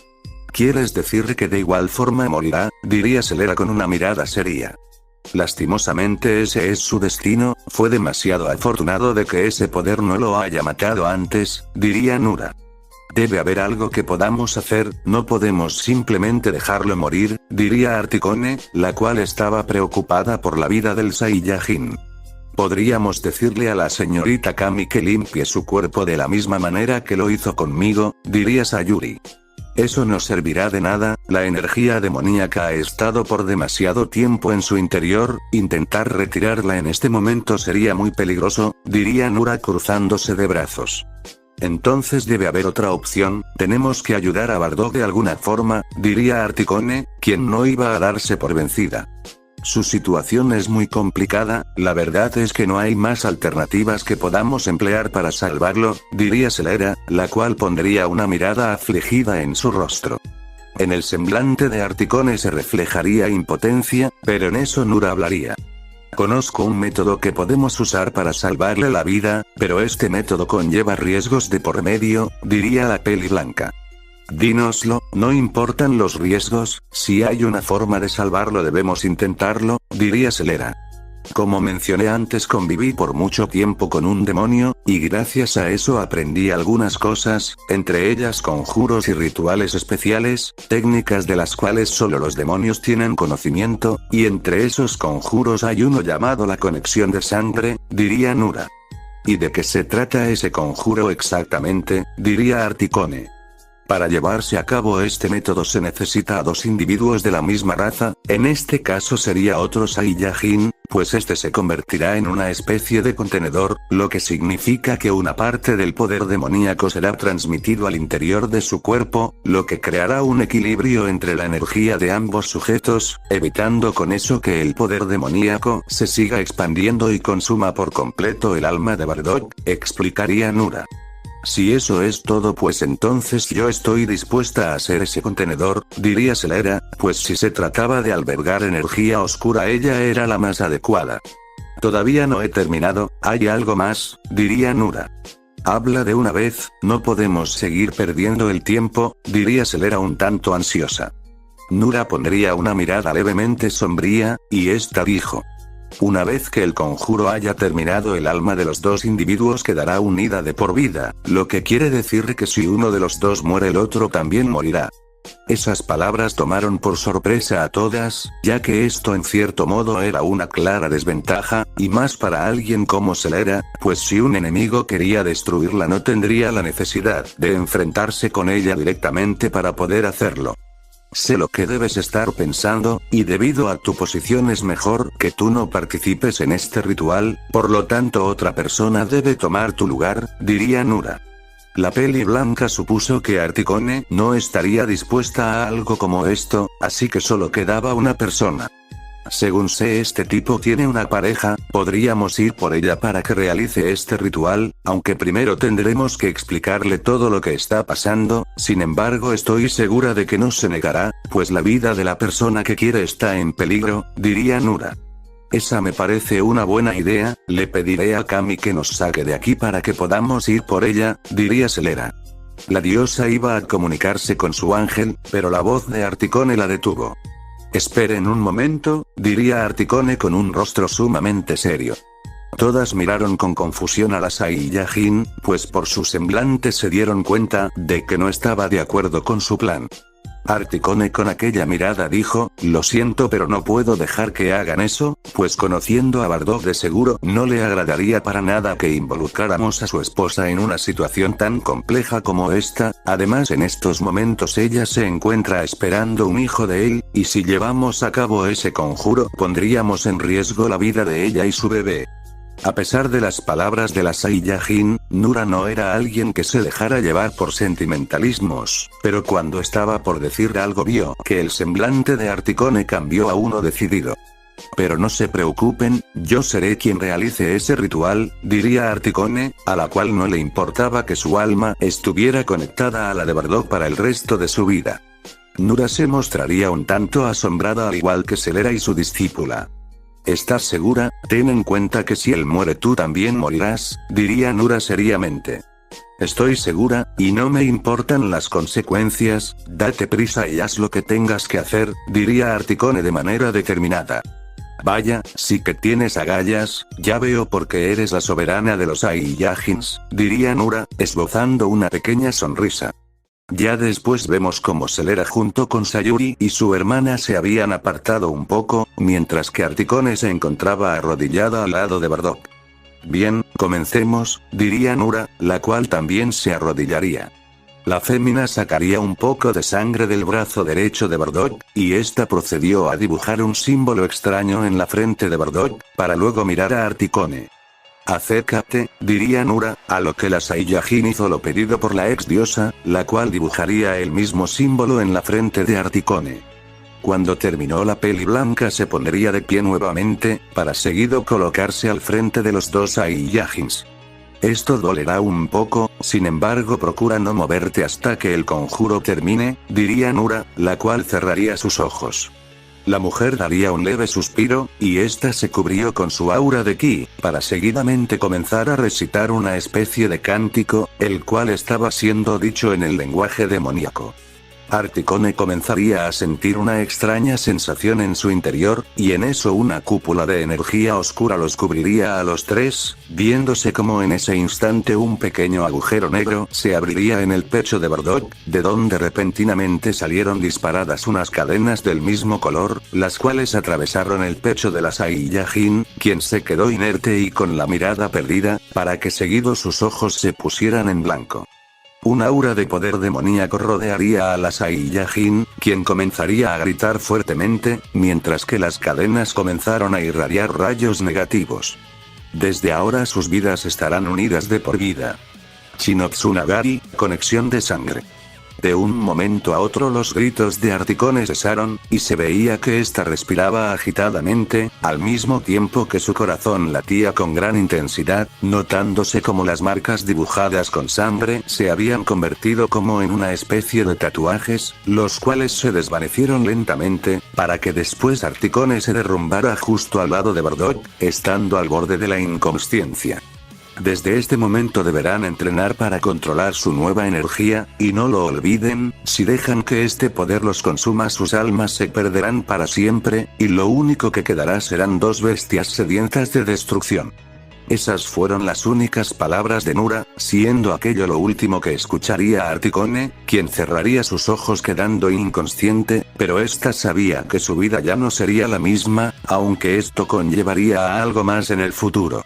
¿Quieres decir que de igual forma morirá?, diría Celera con una mirada seria. Lastimosamente ese es su destino, fue demasiado afortunado de que ese poder no lo haya matado antes, diría Nura. Debe haber algo que podamos hacer, no podemos simplemente dejarlo morir, diría Articone, la cual estaba preocupada por la vida del Saiyajin. Podríamos decirle a la señorita Kami que limpie su cuerpo de la misma manera que lo hizo conmigo, diría Sayuri. Eso no servirá de nada, la energía demoníaca ha estado por demasiado tiempo en su interior, intentar retirarla en este momento sería muy peligroso, diría Nura cruzándose de brazos. Entonces debe haber otra opción, tenemos que ayudar a Bardock de alguna forma, diría Articone, quien no iba a darse por vencida. Su situación es muy complicada, la verdad es que no hay más alternativas que podamos emplear para salvarlo, diría Celera, la cual pondría una mirada afligida en su rostro. En el semblante de Articone se reflejaría impotencia, pero en eso Nura hablaría. Conozco un método que podemos usar para salvarle la vida, pero este método conlleva riesgos de por medio, diría la peli blanca. Dínoslo, no importan los riesgos, si hay una forma de salvarlo debemos intentarlo, diría Celera. Como mencioné antes, conviví por mucho tiempo con un demonio, y gracias a eso aprendí algunas cosas, entre ellas conjuros y rituales especiales, técnicas de las cuales solo los demonios tienen conocimiento, y entre esos conjuros hay uno llamado la conexión de sangre, diría Nura. ¿Y de qué se trata ese conjuro exactamente?, diría Articone. Para llevarse a cabo este método se necesita a dos individuos de la misma raza, en este caso sería otro Saiyajin, pues este se convertirá en una especie de contenedor, lo que significa que una parte del poder demoníaco será transmitido al interior de su cuerpo, lo que creará un equilibrio entre la energía de ambos sujetos, evitando con eso que el poder demoníaco se siga expandiendo y consuma por completo el alma de Bardock, explicaría Nura. Si eso es todo, pues entonces yo estoy dispuesta a ser ese contenedor, diría Celera, pues si se trataba de albergar energía oscura ella era la más adecuada. Todavía no he terminado, hay algo más, diría Nura. Habla de una vez, no podemos seguir perdiendo el tiempo, diría Celera un tanto ansiosa. Nura pondría una mirada levemente sombría, y esta dijo. Una vez que el conjuro haya terminado el alma de los dos individuos quedará unida de por vida, lo que quiere decir que si uno de los dos muere el otro también morirá. Esas palabras tomaron por sorpresa a todas, ya que esto en cierto modo era una clara desventaja, y más para alguien como Celera, pues si un enemigo quería destruirla no tendría la necesidad de enfrentarse con ella directamente para poder hacerlo. Sé lo que debes estar pensando, y debido a tu posición es mejor que tú no participes en este ritual, por lo tanto otra persona debe tomar tu lugar, diría Nura. La peli blanca supuso que Articone no estaría dispuesta a algo como esto, así que solo quedaba una persona. Según sé, este tipo tiene una pareja, podríamos ir por ella para que realice este ritual, aunque primero tendremos que explicarle todo lo que está pasando, sin embargo estoy segura de que no se negará, pues la vida de la persona que quiere está en peligro, diría Nura. Esa me parece una buena idea, le pediré a Kami que nos saque de aquí para que podamos ir por ella, diría Celera. La diosa iba a comunicarse con su ángel, pero la voz de Articone la detuvo. Esperen un momento, diría Articone con un rostro sumamente serio. Todas miraron con confusión a la Saiyajin, pues por su semblante se dieron cuenta de que no estaba de acuerdo con su plan. Articone con aquella mirada dijo, lo siento pero no puedo dejar que hagan eso, pues conociendo a Bardock de seguro no le agradaría para nada que involucráramos a su esposa en una situación tan compleja como esta, además en estos momentos ella se encuentra esperando un hijo de él, y si llevamos a cabo ese conjuro pondríamos en riesgo la vida de ella y su bebé. A pesar de las palabras de la Saiyajin, Nura no era alguien que se dejara llevar por sentimentalismos, pero cuando estaba por decir algo vio que el semblante de Articone cambió a uno decidido. Pero no se preocupen, yo seré quien realice ese ritual, diría Articone, a la cual no le importaba que su alma estuviera conectada a la de Bardock para el resto de su vida. Nura se mostraría un tanto asombrada al igual que Celera y su discípula. ¿Estás segura? Ten en cuenta que si él muere tú también morirás, diría Nura seriamente. Estoy segura, y no me importan las consecuencias, date prisa y haz lo que tengas que hacer, diría Articone de manera determinada. Vaya, sí que tienes agallas, ya veo por qué eres la soberana de los Saiyajins, diría Nura, esbozando una pequeña sonrisa. Ya después vemos cómo Celera junto con Sayuri y su hermana se habían apartado un poco, mientras que Articone se encontraba arrodillada al lado de Bardock. Bien, comencemos, diría Nura, la cual también se arrodillaría. La fémina sacaría un poco de sangre del brazo derecho de Bardock, y esta procedió a dibujar un símbolo extraño en la frente de Bardock, para luego mirar a Articone. Acércate, diría Nura, a lo que la Saiyajin hizo lo pedido por la ex diosa, la cual dibujaría el mismo símbolo en la frente de Articone. Cuando terminó la peli blanca se pondría de pie nuevamente, para seguido colocarse al frente de los dos Saiyajins. Esto dolerá un poco, sin embargo procura no moverte hasta que el conjuro termine, diría Nura, la cual cerraría sus ojos. La mujer daría un leve suspiro, y ésta se cubrió con su aura de ki, para seguidamente comenzar a recitar una especie de cántico, el cual estaba siendo dicho en el lenguaje demoníaco. Articone comenzaría a sentir una extraña sensación en su interior, y en eso una cúpula de energía oscura los cubriría a los tres, viéndose como en ese instante un pequeño agujero negro se abriría en el pecho de Bardock, de donde repentinamente salieron disparadas unas cadenas del mismo color, las cuales atravesaron el pecho de la Saiyajin, quien se quedó inerte y con la mirada perdida, para que seguido sus ojos se pusieran en blanco. Un aura de poder demoníaco rodearía a la Saiyajin, quien comenzaría a gritar fuertemente, mientras que las cadenas comenzaron a irradiar rayos negativos. Desde ahora sus vidas estarán unidas de por vida. Shinotsunagari, conexión de sangre. De un momento a otro los gritos de Articone cesaron, y se veía que ésta respiraba agitadamente, al mismo tiempo que su corazón latía con gran intensidad, notándose como las marcas dibujadas con sangre se habían convertido como en una especie de tatuajes, los cuales se desvanecieron lentamente, para que después Articone se derrumbara justo al lado de Bardock, estando al borde de la inconsciencia. Desde este momento deberán entrenar para controlar su nueva energía, y no lo olviden, si dejan que este poder los consuma sus almas se perderán para siempre, y lo único que quedará serán dos bestias sedientas de destrucción. Esas fueron las únicas palabras de Nura, siendo aquello lo último que escucharía Articone, quien cerraría sus ojos quedando inconsciente, pero ésta sabía que su vida ya no sería la misma, aunque esto conllevaría a algo más en el futuro.